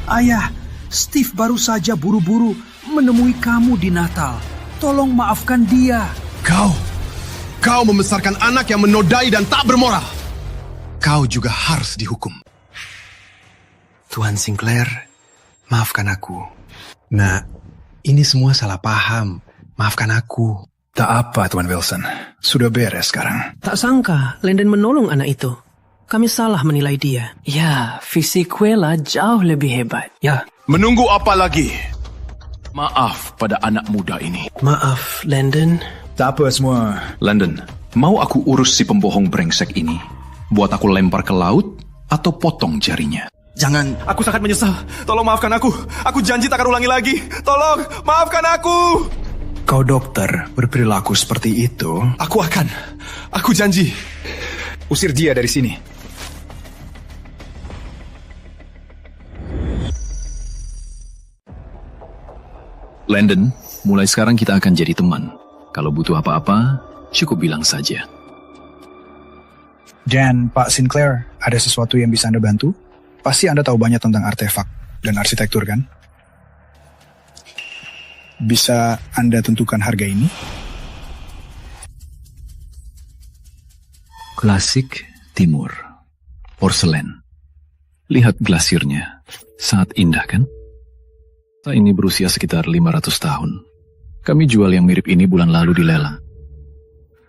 Ayah, Steve baru saja buru-buru menemui kamu di Natal. Tolong maafkan dia. Kau membesarkan anak yang menodai dan tak bermoral. Kau juga harus dihukum. Tuan Sinclair, maafkan aku. Nah, ini semua salah paham. Maafkan aku. Tak apa, Tuan Wilson. Sudah beres sekarang. Tak sangka Landon menolong anak itu. Kami salah menilai dia. Ya, fisik Quella jauh lebih hebat. Ya. Menunggu apa lagi? Maaf pada anak muda ini. Maaf, Landon. Tak apa semua. Landon, mau aku urus si pembohong brengsek ini? Buat aku lempar ke laut atau potong jarinya? Jangan. Aku sangat menyesal. Tolong maafkan aku. Aku janji tak akan ulangi lagi. Tolong, maafkan aku. Kau dokter berperilaku seperti itu. Aku janji. Usir dia dari sini. Landon, mulai sekarang kita akan jadi teman. Kalau butuh apa-apa, cukup bilang saja. Dan Pak Sinclair, ada sesuatu yang bisa Anda bantu? Pasti Anda tahu banyak tentang artefak dan arsitektur kan? Bisa Anda tentukan harga ini? Klasik Timur. Porselen. Lihat glasirnya. Sangat indah kan? Ini berusia sekitar 500 tahun. Kami jual yang mirip ini bulan lalu di lelang.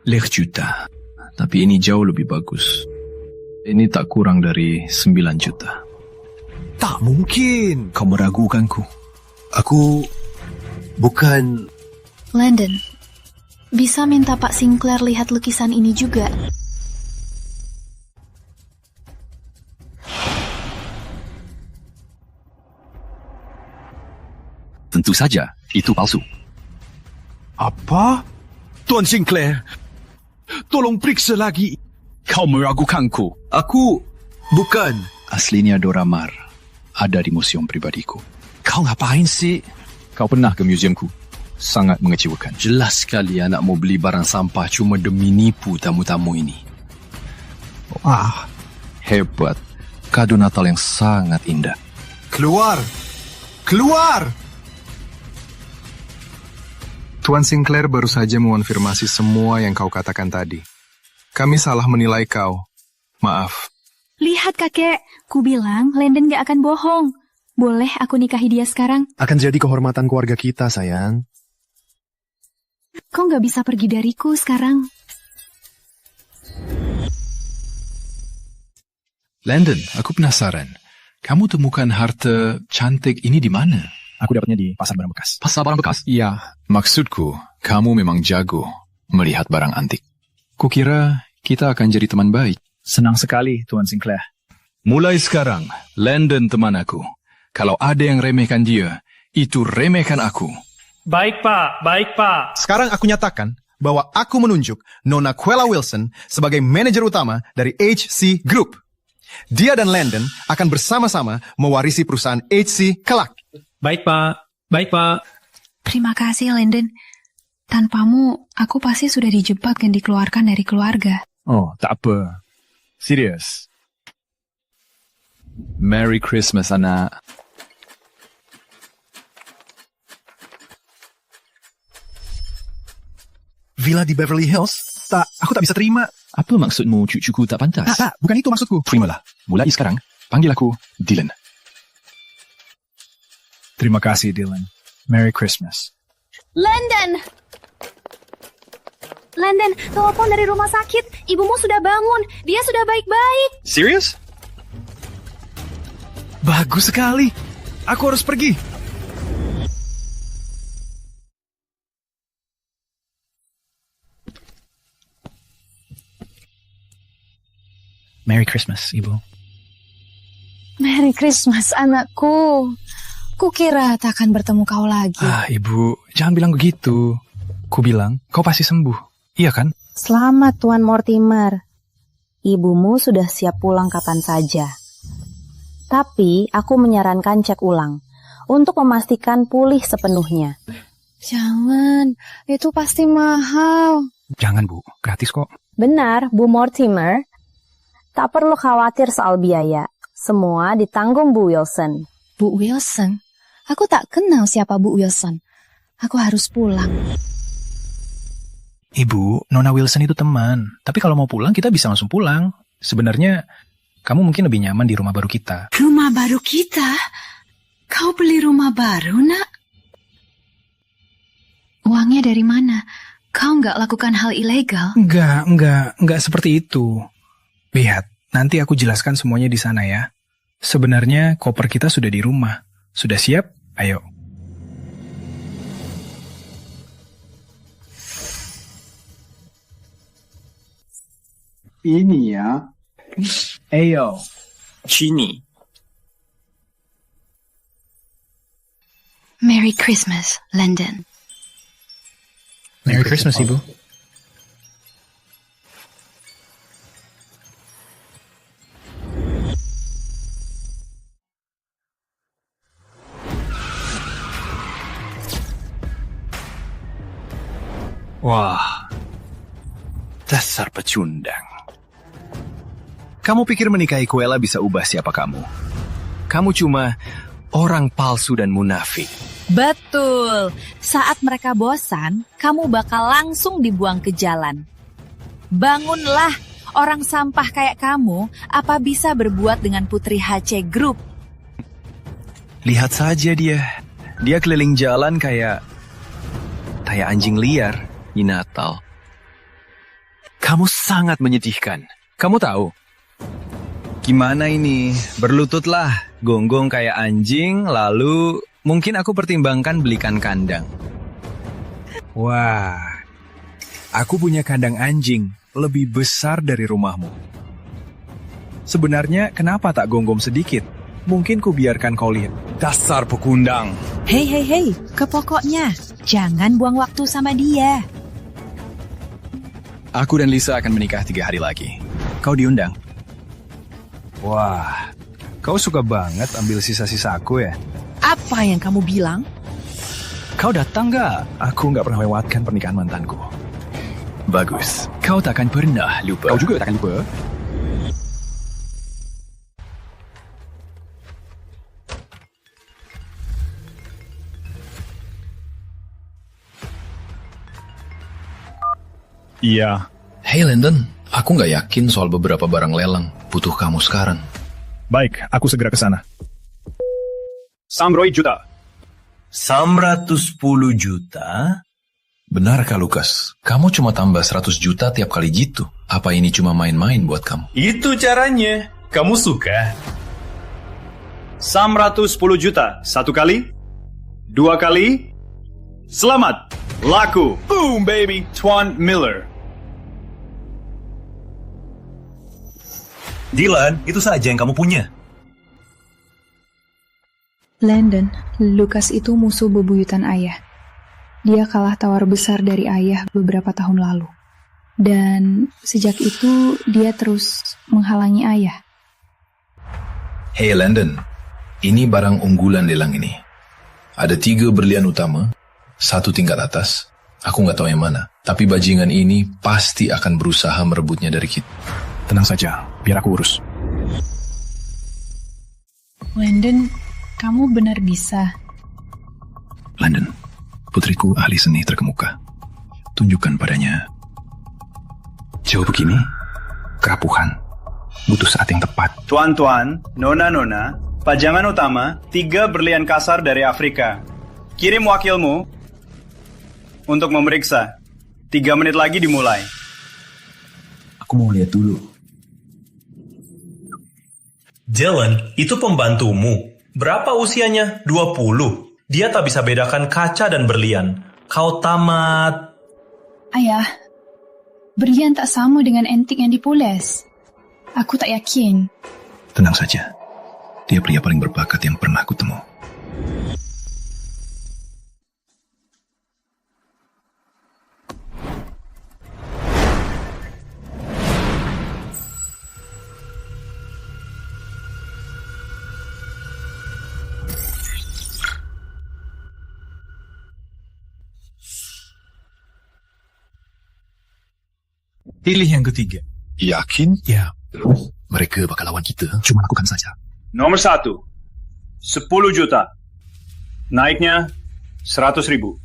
5 juta. Tapi ini jauh lebih bagus. Ini tak kurang dari 9 juta. Tak mungkin. Kau meragukanku. Aku bukan... Landon, bisa minta Pak Sinclair lihat lukisan ini juga? Tentu saja, itu palsu. Apa? Tuan Sinclair, tolong periksa lagi. Kau meragukanku. Aku bukan. Aslinya Doramar ada di museum pribadiku. Kau ngapain sih? Kau pernah ke museumku? Sangat mengecewakan. Jelas sekali anak mau beli barang sampah cuma demi nipu tamu-tamu ini. Wah, hebat. Kado Natal yang sangat indah. Keluar! Keluar! Tuan Sinclair baru saja mengonfirmasi semua yang kau katakan tadi. Kami salah menilai kau. Maaf. Lihat kakek, ku bilang Landon gak akan bohong. Boleh aku nikahi dia sekarang? Akan jadi kehormatan keluarga kita, sayang. Kok gak bisa pergi dariku sekarang? Landon, aku penasaran. Kamu temukan harta cantik ini di mana? Aku dapatnya di pasar barang bekas. Pasar barang bekas? Iya. Maksudku, kamu memang jago melihat barang antik. Kukira kita akan jadi teman baik. Senang sekali, Tuan Sinclair. Mulai sekarang, Landon teman aku. Kalau ada yang remehkan dia, itu remehkan aku. Baik, Pak. Baik, Pak. Sekarang aku nyatakan bahwa aku menunjuk Nona Quella Wilson sebagai manajer utama dari HC Group. Dia dan Landon akan bersama-sama mewarisi perusahaan HC kelak. Baik, Pak. Baik, Pak. Terima kasih, Landon. Tanpamu, aku pasti sudah dijebak dan dikeluarkan dari keluarga. Oh, tak apa. Serius. Merry Christmas, anak. Villa di Beverly Hills? Aku tak bisa terima. Apa maksudmu cucuku tak pantas? Tak, bukan itu maksudku. Terimalah. Mulai sekarang, panggil aku Dylan. Terima kasih, Dylan. Merry Christmas. Landon, telepon dari rumah sakit. Ibumu sudah bangun. Dia sudah baik-baik. Serius? Bagus sekali. Aku harus pergi. Merry Christmas, Ibu. Merry Christmas, anakku. Kukira tak akan bertemu kau lagi. Ibu, jangan bilang begitu. Ku bilang, kau pasti sembuh. Iya kan? Selamat, Tuan Mortimer. Ibumu sudah siap pulang kapan saja. Tapi, aku menyarankan cek ulang untuk memastikan pulih sepenuhnya. Jangan, itu pasti mahal. Jangan, Bu. Gratis kok. Benar, Bu Mortimer. Tak perlu khawatir soal biaya. Semua ditanggung Bu Wilson. Bu Wilson? Aku tak kenal siapa Bu Wilson. Aku harus pulang. Ibu, Nona Wilson itu teman. Tapi kalau mau pulang, kita bisa langsung pulang. Sebenarnya, kamu mungkin lebih nyaman di rumah baru kita. Rumah baru kita? Kau beli rumah baru, Nak? Uangnya dari mana? Kau nggak lakukan hal ilegal? Enggak seperti itu. Lihat, nanti aku jelaskan semuanya di sana ya. Sebenarnya koper kita sudah di rumah. Sudah siap? Ayo. Ini ya. Ayo. Chini. Merry Christmas, Landon. Merry Christmas, Ibu. Wah, dasar pecundang. Kamu pikir menikahi Quella bisa ubah siapa kamu? Kamu cuma orang palsu dan munafik. Betul. Saat mereka bosan, kamu bakal langsung dibuang ke jalan. Bangunlah, orang sampah kayak kamu, apa bisa berbuat dengan Putri HC Group? Lihat saja dia. Dia keliling jalan kayak anjing liar di Natal. Kamu sangat menyedihkan. Kamu tahu? Gimana ini? Berlututlah, gonggong kayak anjing, lalu mungkin aku pertimbangkan belikan kandang. Wah, aku punya kandang anjing lebih besar dari rumahmu. Sebenarnya kenapa tak gonggong sedikit? Mungkin ku biarkan kau lihat. Dasar pekundang. Hei, ke pokoknya. Jangan buang waktu sama dia. Aku dan Lisa akan menikah 3 hari lagi. Kau diundang. Wah, kau suka banget ambil sisa-sisa aku ya? Apa yang kamu bilang? Kau datang nggak? Aku nggak pernah lewatkan pernikahan mantanku. Bagus. Kau takkan pernah lupa. Kau juga takkan lupa. Iya. Hey Landon, aku nggak yakin soal beberapa barang lelang. Butuh kamu sekarang. Baik, aku segera ke sana. 300 juta. 110 juta? Benarkah Lukas? Kamu cuma tambah 100 juta tiap kali gitu. Apa ini cuma main-main buat kamu? Itu caranya. Kamu suka? 110 juta. 1 kali, 2 kali. Selamat. Laku. Boom, baby. Tuan Miller. Dylan, itu saja yang kamu punya. Landon, Lukas itu musuh bebuyutan ayah. Dia kalah tawar besar dari ayah beberapa tahun lalu. Dan sejak itu dia terus menghalangi ayah. Hey Landon, ini barang unggulan lelang ini. Ada 3 berlian utama, 1 tingkat atas. Aku nggak tahu yang mana. Tapi bajingan ini pasti akan berusaha merebutnya dari kita. Tenang saja, biar aku urus. Landon, kamu benar bisa. Landon, putriku ahli seni terkemuka. Tunjukkan padanya. Jauh begini, kerapuhan. Butuh saat yang tepat. Tuan-tuan, nona-nona, pajangan utama 3 berlian kasar dari Afrika. Kirim wakilmu untuk memeriksa. 3 menit lagi dimulai. Aku mau lihat dulu. Dylan, itu pembantumu. Berapa usianya? 20. Dia tak bisa bedakan kaca dan berlian. Kau tamat. Ayah, berlian tak sama dengan antik yang dipoles. Aku tak yakin. Tenang saja. Dia pria paling berbakat yang pernah kutemu. Pilih yang ketiga. Yakin? Ya. Mereka bakal lawan kita. Cuma lakukan saja. Nomor 1, 10 juta. Naiknya 100.000.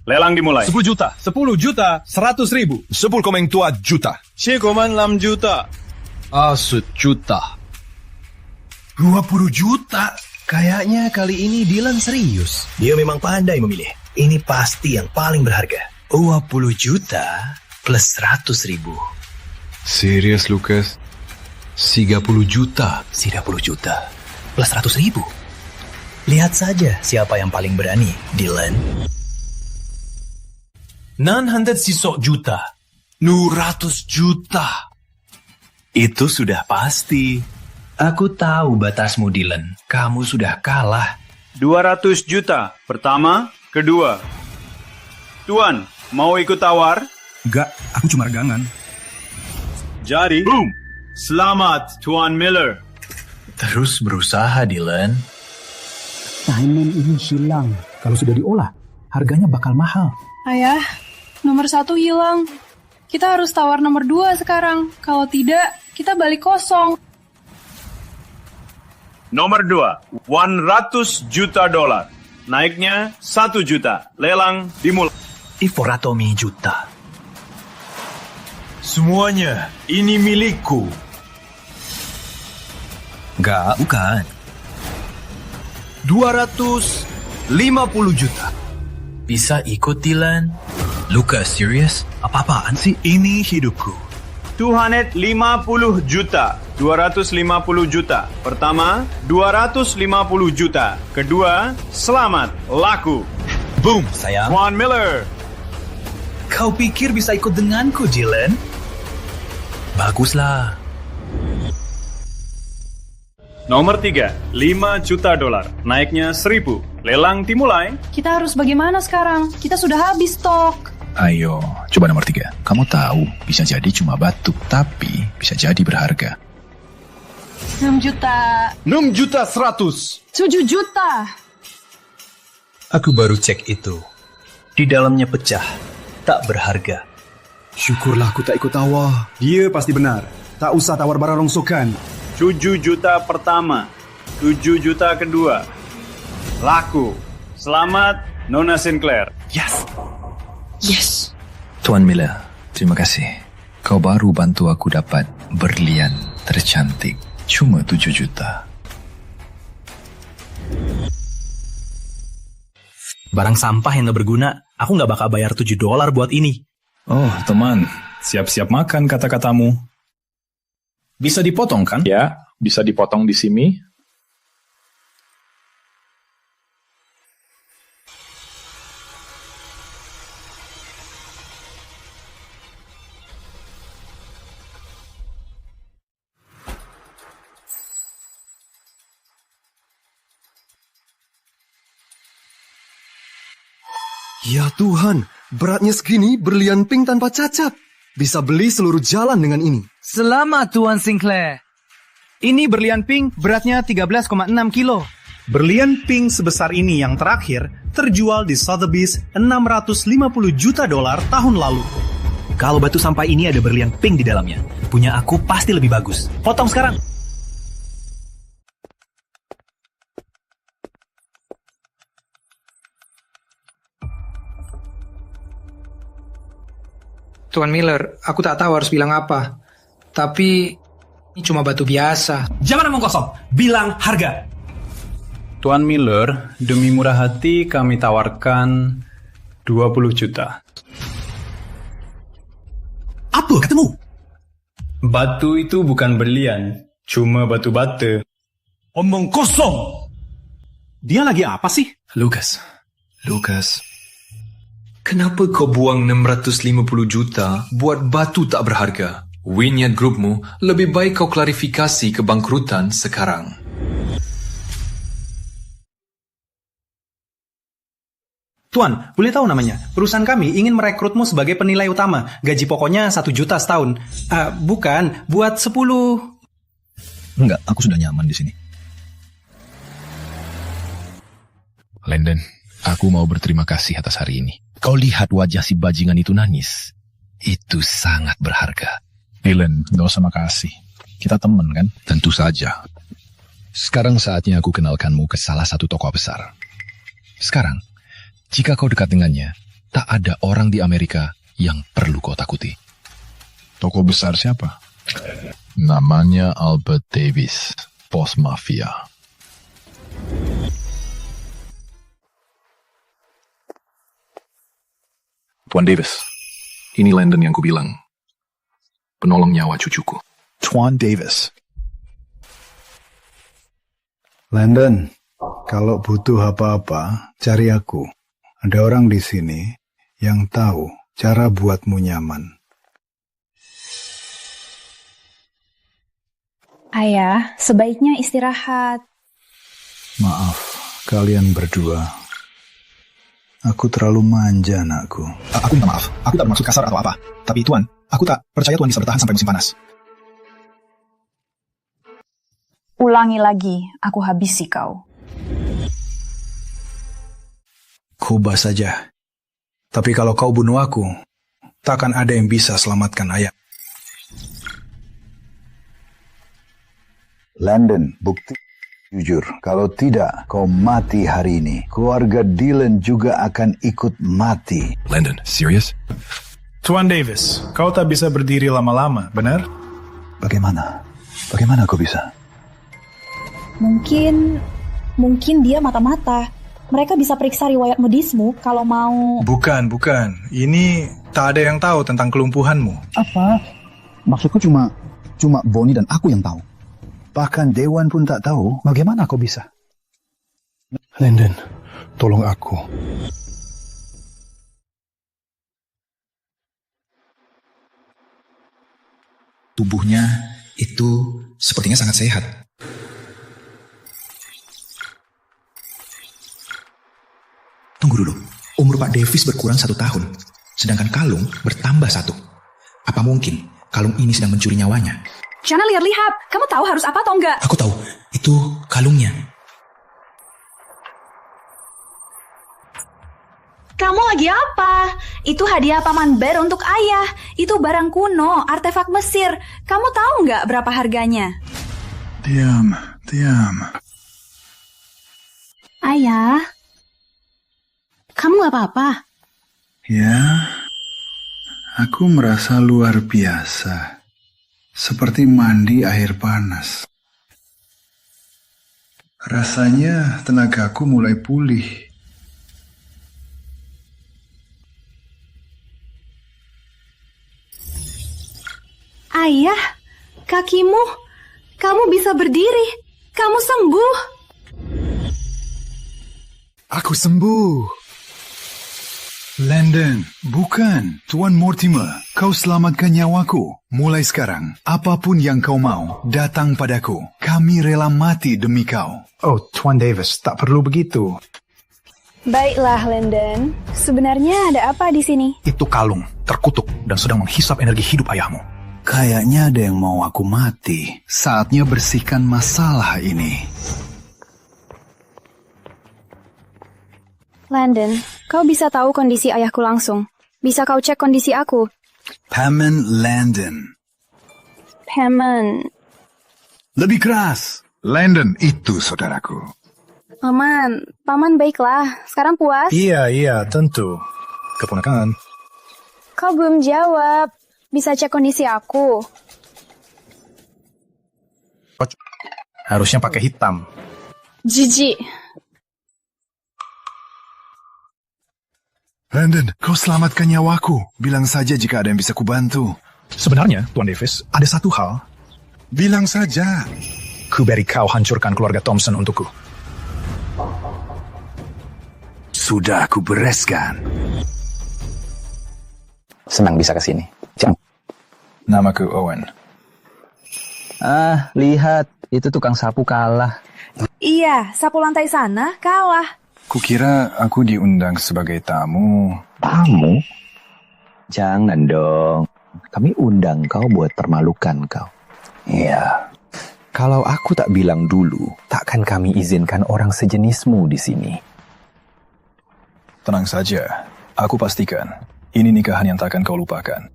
Lelang dimulai. 10 juta, 10 juta, 100.000. 10,2 juta. 10,6 juta. 10 juta. 20 juta. Kayaknya kali ini Dylan serius. Dia memang pandai memilih. Ini pasti yang paling berharga. 20 juta plus 100.000. Serius, Lucas? 30 juta. 30 juta plus 100.000. Lihat saja siapa yang paling berani, Dylan. 900 juta. 200 juta. Itu sudah pasti. Aku tahu batasmu, Dylan. Kamu sudah kalah. 200 juta. Pertama, kedua. Tuan, mau ikut tawar? Enggak, aku cuma regangan. Jadi, boom. Selamat, Tuan Miller. Terus berusaha, Dylan. Diamond ini hilang. Kalau sudah diolah, harganya bakal mahal. Ayah, nomor 1 hilang. Kita harus tawar nomor 2 sekarang. Kalau tidak, kita balik kosong. Nomor 2, 100 juta dolar. Naiknya 1 juta. Lelang dimulai. 400 juta. Semuanya, ini milikku. Enggak, bukan. 250 juta. Bisa ikut, Dylan? Lucas, serius? Apa-apaan sih? Ini hidupku. 250 juta. 250 juta. Pertama, 250 juta. Kedua, selamat, laku. Boom, sayang. Tuan Miller. Kau pikir bisa ikut denganku, Dylan? Baguslah. Nomor 3, 5 juta dolar. Naiknya 1.000. Lelang dimulai. Kita harus bagaimana sekarang? Kita sudah habis stok. Ayo, coba nomor 3. Kamu tahu, bisa jadi cuma batu, tapi bisa jadi berharga. 6 juta. 6 juta 100. 7 juta. Aku baru cek itu. Di dalamnya pecah. Tak berharga. Syukurlah aku tak ikut tawar. Dia pasti benar. Tak usah tawar barang rongsokan. 7 juta pertama. 7 juta kedua. Laku. Selamat, Nona Sinclair. Yes. Yes. Tuan Miller, terima kasih. Kau baru bantu aku dapat berlian tercantik. Cuma 7 juta. Barang sampah yang gak berguna, aku gak bakal bayar $7 buat ini. Oh, teman. Siap-siap makan kata-katamu. Bisa dipotong, kan? Ya, bisa dipotong di sini. Ya Tuhan, beratnya segini berlian pink tanpa cacat. Bisa beli seluruh jalan dengan ini. Selamat, Tuan Sinclair. Ini berlian pink beratnya 13,6 kilo. Berlian pink sebesar ini yang terakhir terjual di Sotheby's $650 juta tahun lalu. Kalau batu sampai ini ada berlian pink di dalamnya, punya aku pasti lebih bagus. Potong sekarang. Tuan Miller, aku tak tahu harus bilang apa. Tapi ini cuma batu biasa. Jangan omong kosong, bilang harga. Tuan Miller, demi murah hati kami tawarkan 20 juta. Apa ketemu? Batu itu bukan berlian, cuma batu bata. Omong kosong! Dia lagi apa sih? Lucas, kenapa kau buang 650 juta buat batu tak berharga? Wynyard Groupmu, lebih baik kau klarifikasi kebangkrutan sekarang. Tuan, boleh tahu namanya? Perusahaan kami ingin merekrutmu sebagai penilai utama. Gaji pokoknya 1 juta setahun. Bukan, buat 10. Enggak, aku sudah nyaman di sini. Landon, aku mau berterima kasih atas hari ini. Kau lihat wajah si bajingan itu nangis. Itu sangat berharga. Dylan, gak usah makasih. Kita teman kan? Tentu saja. Sekarang saatnya aku kenalkanmu ke salah satu tokoh besar. Sekarang, jika kau dekat dengannya, tak ada orang di Amerika yang perlu kau takuti. Tokoh besar siapa? Namanya Albert Davis, bos mafia. Tuan Davis, ini Landon yang kubilang. Penolong nyawa cucuku. Tuan Davis. Landon, kalau butuh apa-apa, cari aku. Ada orang di sini yang tahu cara buatmu nyaman. Ayah, sebaiknya istirahat. Maaf, kalian berdua. Aku terlalu manja, anakku. Aku minta maaf, aku tak bermaksud kasar atau apa. Tapi Tuan, aku tak percaya Tuan bisa bertahan sampai musim panas. Ulangi lagi, aku habisi kau. Coba saja. Tapi kalau kau bunuh aku, takkan ada yang bisa selamatkan ayah. Landon, bukti jujur. Kalau tidak, kau mati hari ini. Keluarga Dylan juga akan ikut mati. Landon, serius? Tuan Davis, kau tak bisa berdiri lama-lama, benar? Bagaimana? Bagaimana kau bisa? Mungkin dia mata-mata. Mereka bisa periksa riwayat medismu kalau mau... Bukan. Ini tak ada yang tahu tentang kelumpuhanmu. Apa? Maksudku cuma Bonnie dan aku yang tahu. Bahkan Dewan pun tak tahu. Bagaimana kau bisa? Landon, tolong aku. Tubuhnya itu sepertinya sangat sehat. Tunggu dulu, umur Pak Davis berkurang 1 tahun, sedangkan kalung bertambah 1. Apa mungkin kalung ini sedang mencuri nyawanya? Jangan lihat-lihat, kamu tahu harus apa atau enggak? Aku tahu, itu kalungnya. Kamu lagi apa? Itu hadiah Paman Bear untuk ayah. Itu barang kuno, artefak Mesir. Kamu tahu nggak berapa harganya? Diam. Ayah, kamu gak apa-apa? Ya, aku merasa luar biasa. Seperti mandi air panas. Rasanya tenagaku mulai pulih. Ayah, kakimu, kamu bisa berdiri, kamu sembuh. Aku sembuh. Landon, bukan. Tuan Mortimer, kau selamatkan nyawaku. Mulai sekarang, apapun yang kau mau, datang padaku. Kami rela mati demi kau. Oh, Tuan Davis, tak perlu begitu. Baiklah, Landon. Sebenarnya ada apa di sini? Itu kalung, terkutuk dan sedang menghisap energi hidup ayahmu. Kayaknya ada yang mau aku mati. Saatnya bersihkan masalah ini. Landon, kau bisa tahu kondisi ayahku langsung. Bisa kau cek kondisi aku? Paman Landon. Paman. Lebih keras. Landon itu saudaraku. Paman baiklah. Sekarang puas? Iya, tentu. Keponakan. Kau belum jawab. Bisa cek kondisi aku? Harusnya pakai hitam. Jijik. Landon, kau selamatkan nyawaku. Bilang saja jika ada yang bisa kubantu. Sebenarnya, Tuan Davis, ada satu hal. Bilang saja. Ku beri kau hancurkan keluarga Thompson untukku. Sudah aku bereskan. Senang bisa kesini. Namaku Owen. Lihat, itu tukang sapu kalah. Iya, sapu lantai sana kalah. Kukira aku diundang sebagai tamu. Tamu? Jangan dong. Kami undang kau buat permalukan kau. Iya. Kalau aku tak bilang dulu, takkan kami izinkan orang sejenismu di sini. Tenang saja. Aku pastikan. Ini nikahan yang takkan kau lupakan.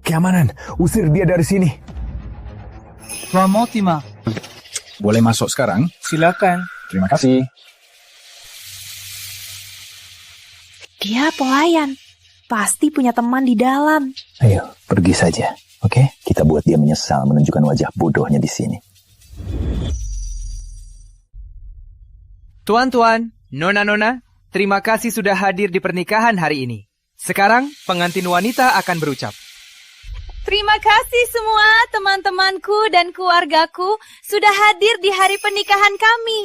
Keamanan, usir dia dari sini. Tuan Mortimer. Boleh masuk sekarang? Silakan. Terima kasih. Dia pelayan. Pasti punya teman di dalam. Ayo, pergi saja. Oke? Kita buat dia menyesal menunjukkan wajah bodohnya di sini. Tuan-tuan, nona-nona, terima kasih sudah hadir di pernikahan hari ini. Sekarang, pengantin wanita akan berucap. Terima kasih semua teman-temanku dan keluargaku sudah hadir di hari pernikahan kami.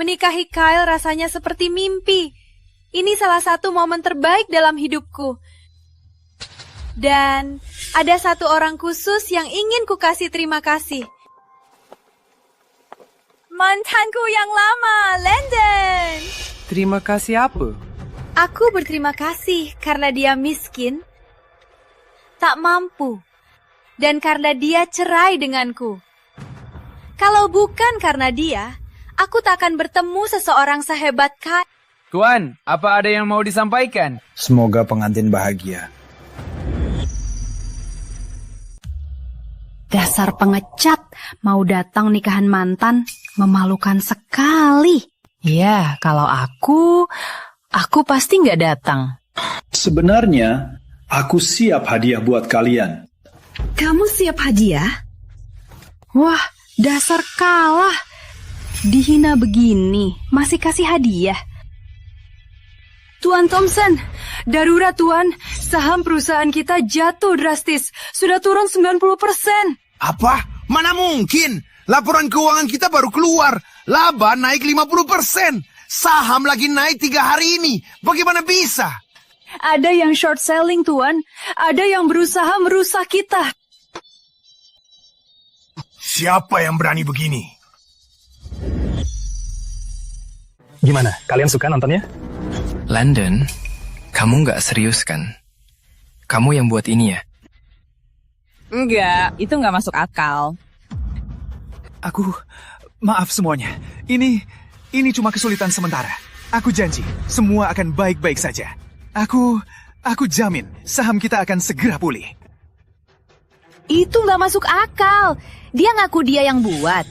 Menikahi Kyle rasanya seperti mimpi. Ini salah satu momen terbaik dalam hidupku. Dan ada satu orang khusus yang ingin ku kasih terima kasih. Mantanku yang lama, Landon. Terima kasih apa? Aku berterima kasih karena dia miskin, tak mampu, dan karena dia cerai denganku. Kalau bukan karena dia, aku tak akan bertemu seseorang sehebat Kyle. Tuan, apa ada yang mau disampaikan? Semoga pengantin bahagia. Dasar pengecat, mau datang nikahan mantan, memalukan sekali. Ya, kalau aku pasti nggak datang. Sebenarnya, aku siap hadiah buat kalian. Kamu siap hadiah? Wah, dasar kalah. Dihina begini, masih kasih hadiah. Tuan Thompson, darurat Tuan. Saham perusahaan kita jatuh drastis. Sudah turun 90%. Apa? Mana mungkin? Laporan keuangan kita baru keluar. Laba naik 50%. Saham lagi naik 3 hari ini. Bagaimana bisa? Ada yang short selling, Tuan. Ada yang berusaha merusak kita. Siapa yang berani begini? Gimana? Kalian suka nontonnya? Landon, kamu nggak serius kan? Kamu yang buat ini ya? Enggak, itu nggak masuk akal. Maaf semuanya. Ini cuma kesulitan sementara. Aku janji, semua akan baik-baik saja. Aku jamin, saham kita akan segera pulih. Itu nggak masuk akal. Dia ngaku dia yang buat.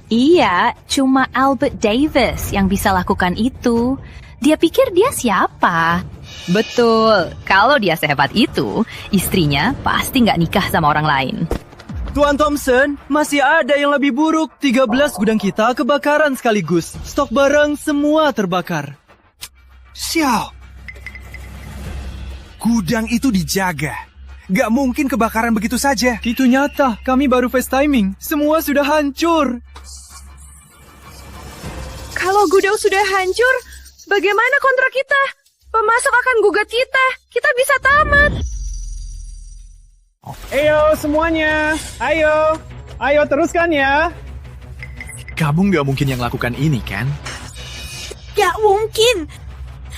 Iya, cuma Albert Davis yang bisa lakukan itu. Dia pikir dia siapa? Betul, kalau dia sehebat itu, istrinya pasti nggak nikah sama orang lain. Tuan Thompson, masih ada yang lebih buruk. 13 gudang kita kebakaran sekaligus. Stok barang semua terbakar. Sial. Gudang itu dijaga. Gak mungkin kebakaran begitu saja. Itu nyata, kami baru FaceTiming. Semua sudah hancur. Kalau gudang sudah hancur, bagaimana kontrak kita? Pemasok akan gugat kita. Kita bisa tamat. Ayo semuanya, ayo teruskan ya. Kamu nggak mungkin yang lakukan ini, kan? Gak mungkin.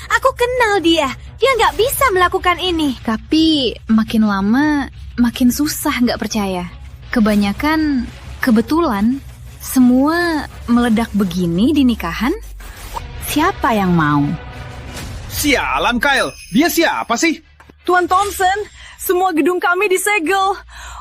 Aku kenal dia. Dia nggak bisa melakukan ini. Tapi makin lama, makin susah nggak percaya. Kebanyakan kebetulan semua meledak begini di nikahan. Siapa yang mau? Sialan, Kyle. Dia siapa sih? Tuan Thompson, semua gedung kami disegel.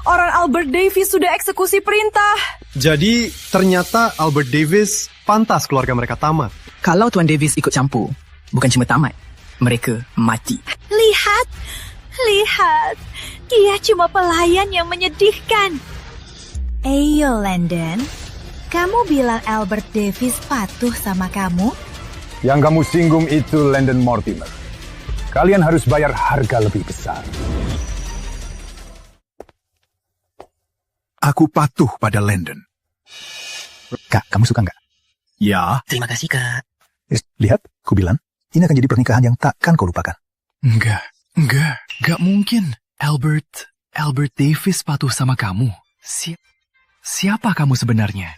Orang Albert Davis sudah eksekusi perintah. Jadi ternyata Albert Davis pantas keluarga mereka tamat. Kalau Tuan Davis ikut campur, bukan cuma tamat, mereka mati. Lihat, dia cuma pelayan yang menyedihkan. Ayo Landon, kamu bilang Albert Davis patuh sama kamu? Yang kamu singgung itu Landon Mortimer. Kalian harus bayar harga lebih besar. Aku patuh pada Landon. Kak, kamu suka nggak? Ya. Terima kasih, Kak. Lihat, ku bilang, ini akan jadi pernikahan yang takkan kau lupakan. Enggak mungkin. Albert Davis patuh sama kamu. Siapa kamu sebenarnya?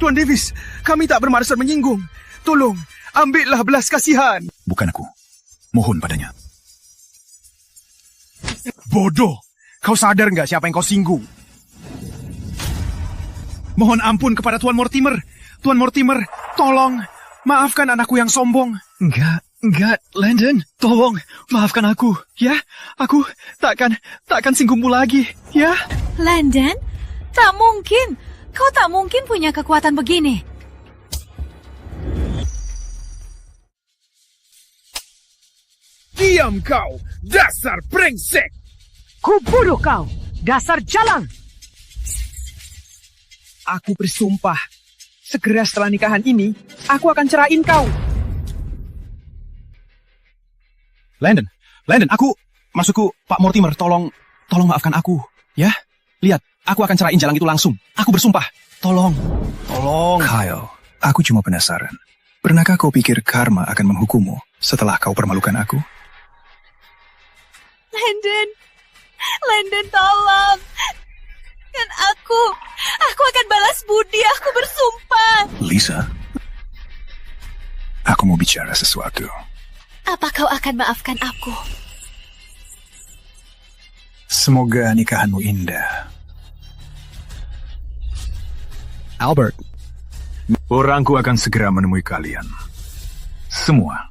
Tuan Davis, kami tak bermaksud menyinggung. Tolong, ambillah belas kasihan. Bukan aku. Mohon padanya. Bodoh. Kau sadar nggak siapa yang kau singgung? Mohon ampun kepada Tuan Mortimer. Tuan Mortimer, tolong. Maafkan anakku yang sombong. Enggak, Landon. Tolong, maafkan aku. Ya, aku takkan singgungmu lagi. Ya. Landon, tak mungkin. Kau tak mungkin punya kekuatan begini. Diam kau, dasar brengsek! Kubunuh kau, dasar jalang! Aku bersumpah, segera setelah nikahan ini, aku akan ceraiin kau. Landon, maksudku Pak Mortimer, tolong maafkan aku, ya? Lihat, aku akan ceraiin jalang itu langsung. Aku bersumpah, tolong. Kyle, aku cuma penasaran. Pernahkah kau pikir karma akan menghukummu setelah kau permalukan aku? Landon, tolong. Dan aku akan balas budi, aku bersumpah. Lisa, aku mau bicara sesuatu. Apa kau akan maafkan aku? Semoga nikahanmu indah. Albert, orangku akan segera menemui kalian. Semua.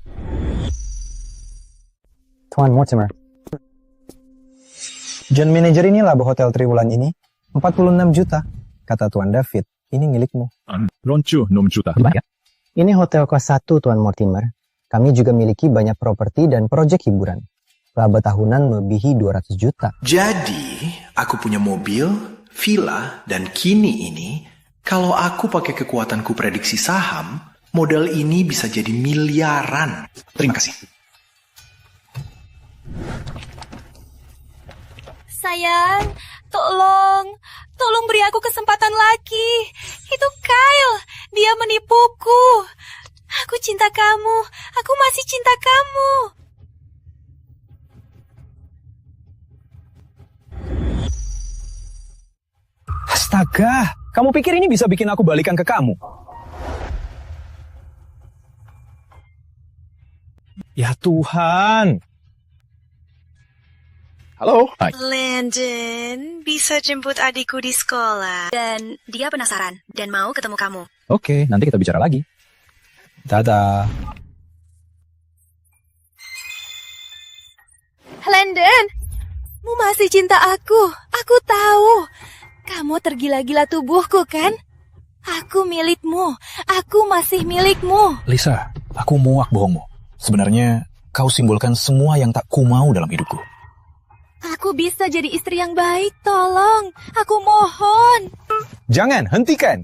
Tuan Mortimer. John manajer ini laba hotel Triwulan ini. 46 juta. Kata Tuan David, ini milikmu. Roncu 6 juta. Ini hotel kelas 1, Tuan Mortimer. Kami juga miliki banyak properti dan proyek hiburan. Laba tahunan melebihi 200 juta. Jadi, aku punya mobil, villa, dan kini ini, kalau aku pakai kekuatanku prediksi saham, modal ini bisa jadi miliaran. Terima kasih. Sayang, tolong beri aku kesempatan lagi. Itu Kyle, dia menipuku. Aku cinta kamu, aku masih cinta kamu. Astaga, kamu pikir ini bisa bikin aku balikan ke kamu? Ya Tuhan. Halo. Hai. Landon, bisa jemput adikku di sekolah. Dan dia penasaran dan mau ketemu kamu. Oke, nanti kita bicara lagi. Dadah. Landon, mu masih cinta aku. Aku tahu. Kamu tergila-gila tubuhku, kan? Aku milikmu. Aku masih milikmu. Lisa, aku muak bohongmu. Sebenarnya, kau simbolkan semua yang tak ku mau dalam hidupku. Aku bisa jadi istri yang baik, tolong. Aku mohon. Jangan, hentikan.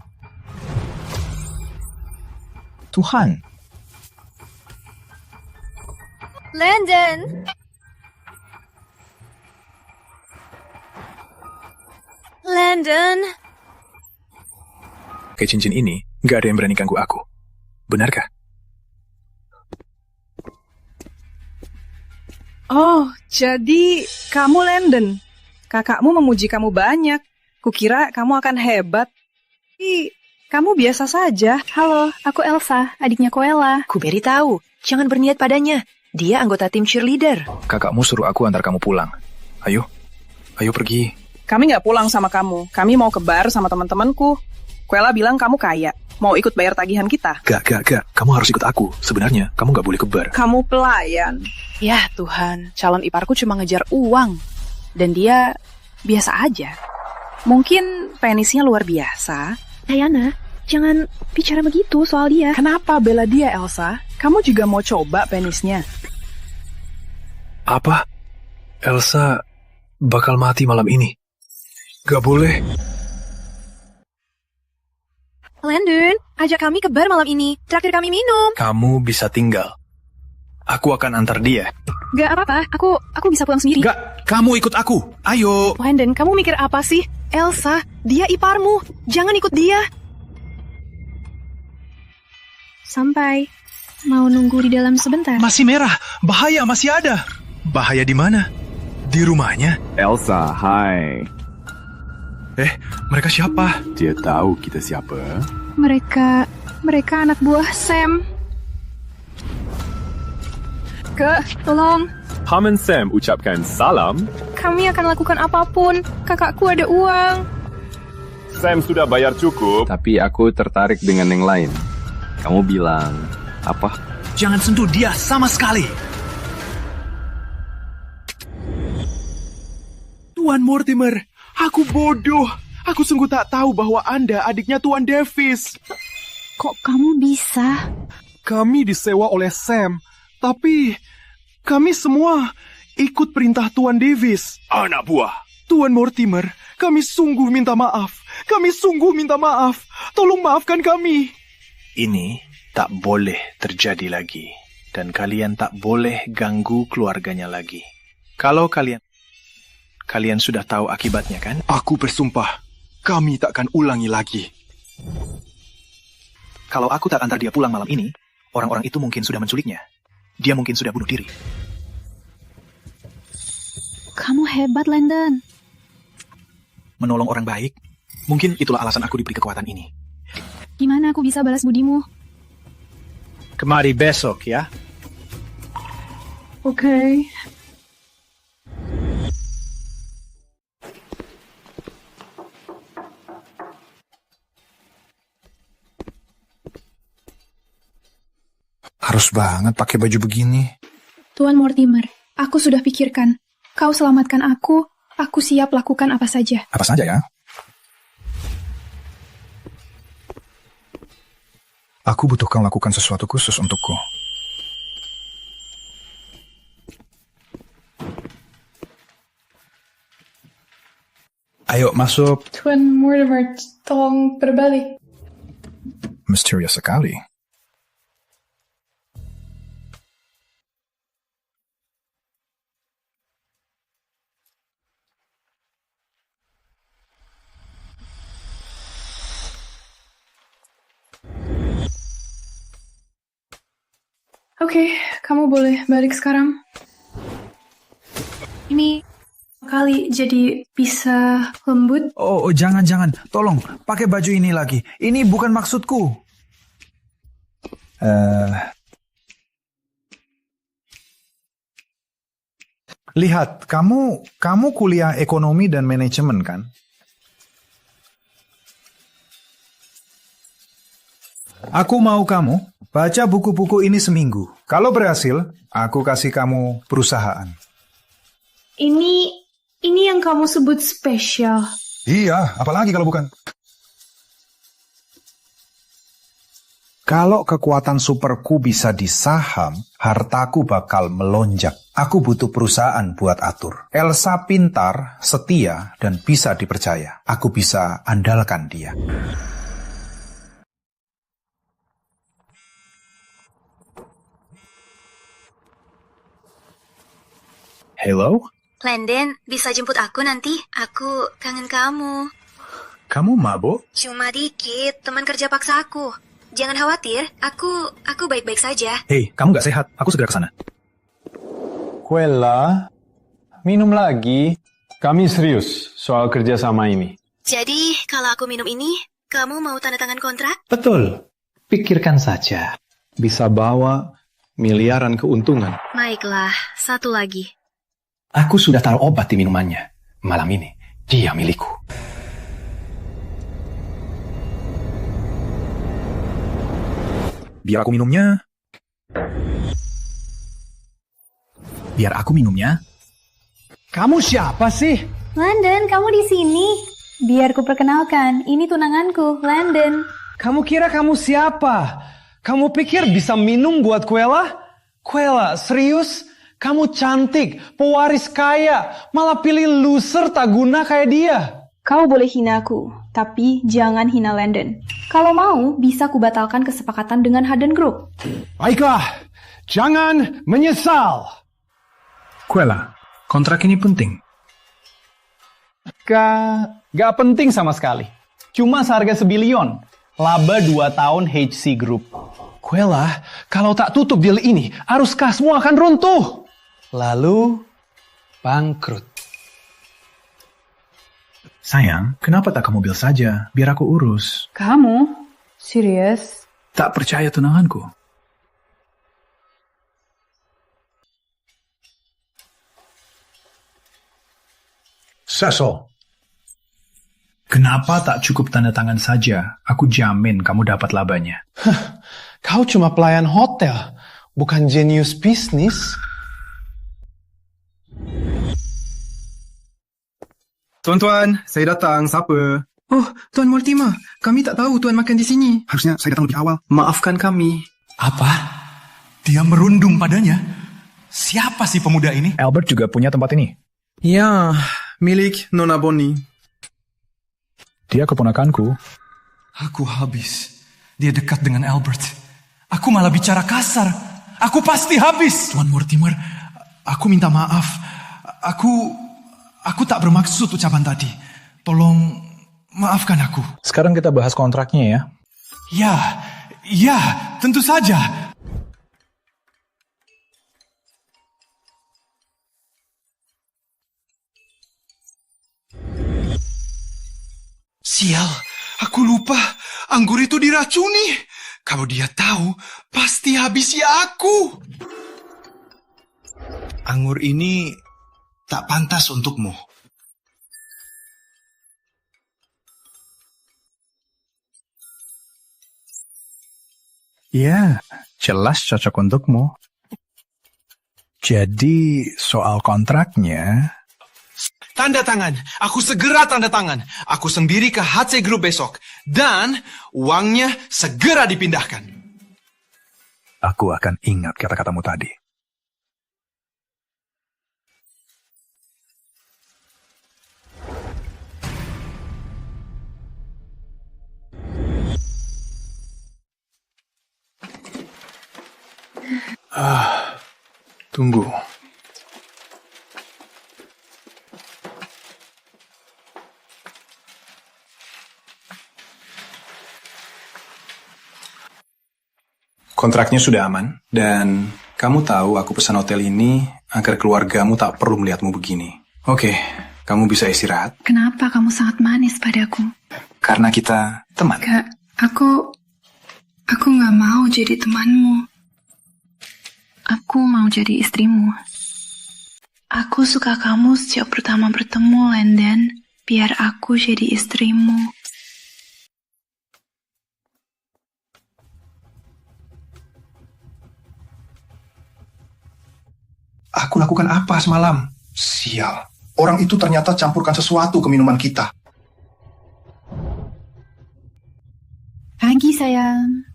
Tuhan. Landon. Landon. Pakai cincin ini, gak ada yang berani ganggu aku. Benarkah? Oh, jadi kamu Landon. Kakakmu memuji kamu banyak. Kukira kamu akan hebat. Tapi kamu biasa saja. Halo, aku Elsa, adiknya Koela. Ku beri tahu, Jangan berniat padanya. Dia anggota tim cheerleader. Kakakmu suruh aku antar kamu pulang. Ayo pergi. Kami nggak pulang sama kamu. Kami mau ke bar sama teman-temanku. Quella bilang kamu kaya. Mau ikut bayar tagihan kita. Gak. Kamu harus ikut aku. Sebenarnya, kamu gak boleh ke bar. Kamu pelayan. Ya Tuhan, calon iparku cuma ngejar uang. Dan dia biasa aja. Mungkin penisnya luar biasa. Diana, jangan bicara begitu soal dia. Kenapa bela dia, Elsa? Kamu juga mau coba penisnya? Apa? Elsa bakal mati malam ini. Gak boleh. Landon, ajak kami ke bar malam ini. Traktir kami minum. Kamu bisa tinggal. Aku akan antar dia. Gak apa-apa, aku bisa pulang sendiri. Gak, kamu ikut aku. Ayo. Landon, kamu mikir apa sih? Elsa, dia iparmu. Jangan ikut dia. Sampai. Mau nunggu di dalam sebentar. Masih merah. Bahaya, masih ada. Bahaya di mana? Di rumahnya? Elsa, hai. Mereka siapa? Dia tahu kita siapa? Mereka anak buah Sam. Tolong. Ham dan Sam ucapkan salam. Kami akan lakukan apapun. Kakakku ada uang. Sam sudah bayar cukup. Tapi aku tertarik dengan yang lain. Kamu bilang apa? Jangan sentuh dia sama sekali. Tuan Mortimer, aku bodoh. Aku sungguh tak tahu bahwa Anda adiknya Tuan Davis. Kok kamu bisa? Kami disewa oleh Sam, tapi kami semua ikut perintah Tuan Davis. Anak buah. Tuan Mortimer, kami sungguh minta maaf. Kami sungguh minta maaf. Tolong maafkan kami. Ini tak boleh terjadi lagi. Dan kalian tak boleh ganggu keluarganya lagi. Kalau kalian sudah tahu akibatnya kan? Aku bersumpah, kami takkan ulangi lagi. Kalau aku tak antar dia pulang malam ini, orang-orang itu mungkin sudah menculiknya. Dia mungkin sudah bunuh diri. Kamu hebat, Landon. Menolong orang baik, mungkin itulah alasan aku diberi kekuatan ini. Gimana aku bisa balas budimu? Kemari besok ya. Oke. Harus banget pakai baju begini. Tuan Mortimer, aku sudah pikirkan. Kau selamatkan aku siap lakukan apa saja. Apa saja ya? Aku butuh kau lakukan sesuatu khusus untukku. Ayo masuk. Tuan Mortimer, tolong berbalik. Misterius sekali. Oke, kamu boleh balik sekarang. Ini kali jadi bisa lembut. Oh, jangan. Tolong, pakai baju ini lagi. Ini bukan maksudku. Lihat, kamu kuliah ekonomi dan manajemen kan? Aku mau kamu baca buku-buku ini seminggu. Kalau berhasil, aku kasih kamu perusahaan. Ini yang kamu sebut spesial. Iya, apalagi kalau bukan. Kalau kekuatan superku bisa di saham, hartaku bakal melonjak. Aku butuh perusahaan buat atur. Elsa pintar, setia, dan bisa dipercaya. Aku bisa andalkan dia. Hello? Landon, bisa jemput aku nanti? Aku kangen kamu. Kamu mabuk? Cuma dikit, teman kerja paksa aku. Jangan khawatir, aku baik-baik saja. Hei, kamu gak sehat? Aku segera ke sana. Quella, minum lagi. Kami serius soal kerjasama ini. Jadi, kalau aku minum ini, kamu mau tanda tangan kontrak? Betul. Pikirkan saja. Bisa bawa miliaran keuntungan. Baiklah, satu lagi. Aku sudah taruh obat di minumannya. Malam ini, dia milikku. Biar aku minumnya. Biar aku minumnya. Kamu siapa sih? Landon, kamu di sini. Biar ku perkenalkan, ini tunanganku, Landon. Kamu kira kamu siapa? Kamu pikir bisa minum buat Quella? Quella, serius? Kamu cantik, pewaris kaya, malah pilih loser tak guna kayak dia. Kau boleh hina aku, tapi jangan hina Landon. Kalau mau, bisa kubatalkan kesepakatan dengan Hidden Group. Baiklah, jangan menyesal. Quella, kontrak ini penting. Gak penting sama sekali. Cuma seharga $1 billion. Laba 2 tahun HC Group. Quella, kalau tak tutup deal ini, arus kasmu akan runtuh. Lalu, bangkrut. Sayang, kenapa tak kamu bil saja? Biar aku urus. Kamu? Serius? Tak percaya tunanganku. Cecil, kenapa tak cukup tanda tangan saja? Aku jamin kamu dapat labanya. Kau cuma pelayan hotel, bukan jenius bisnis. Tuan-tuan, saya datang. Siapa? Oh, Tuan Mortimer. Kami tak tahu Tuan makan di sini. Harusnya saya datang lebih awal. Maafkan kami. Apa? Dia merundung padanya? Siapa sih pemuda ini? Albert juga punya tempat ini. Ya, milik Nona Bonnie. Dia keponakanku. Aku habis. Dia dekat dengan Albert. Aku malah bicara kasar. Aku pasti habis. Tuan Mortimer, aku minta maaf. Aku tak bermaksud ucapan tadi. Tolong maafkan aku. Sekarang kita bahas kontraknya ya. Ya, tentu saja. Sial, aku lupa. Anggur itu diracuni. Kalau dia tahu, pasti habisi aku. Anggur ini tak pantas untukmu. Ya, jelas cocok untukmu. Jadi, soal kontraknya... Tanda tangan. Aku segera tanda tangan. Aku sendiri ke HC Group besok. Dan uangnya segera dipindahkan. Aku akan ingat kata-katamu tadi. Tunggu. Kontraknya sudah aman, dan kamu tahu aku pesan hotel ini agar keluargamu tak perlu melihatmu begini. Oke, kamu bisa istirahat. Kenapa kamu sangat manis padaku? Karena kita teman. Kak, aku gak mau jadi temanmu. Aku mau jadi istrimu. Aku suka kamu sejak pertama bertemu, Landon. Biar aku jadi istrimu. Aku lakukan apa semalam? Sial, orang itu ternyata campurkan sesuatu ke minuman kita. Pagi, sayang.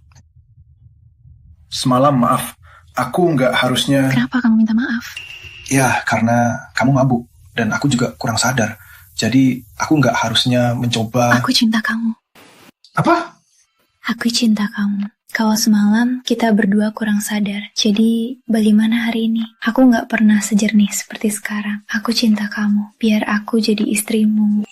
Semalam maaf, aku nggak harusnya... Kenapa kamu minta maaf? Ya, karena kamu mabuk, dan aku juga kurang sadar. Jadi, aku nggak harusnya mencoba... Aku cinta kamu. Apa? Aku cinta kamu. Kalau semalam kita berdua kurang sadar, jadi bagaimana hari ini? Aku gak pernah sejernih seperti sekarang. Aku cinta kamu, biar aku jadi istrimu.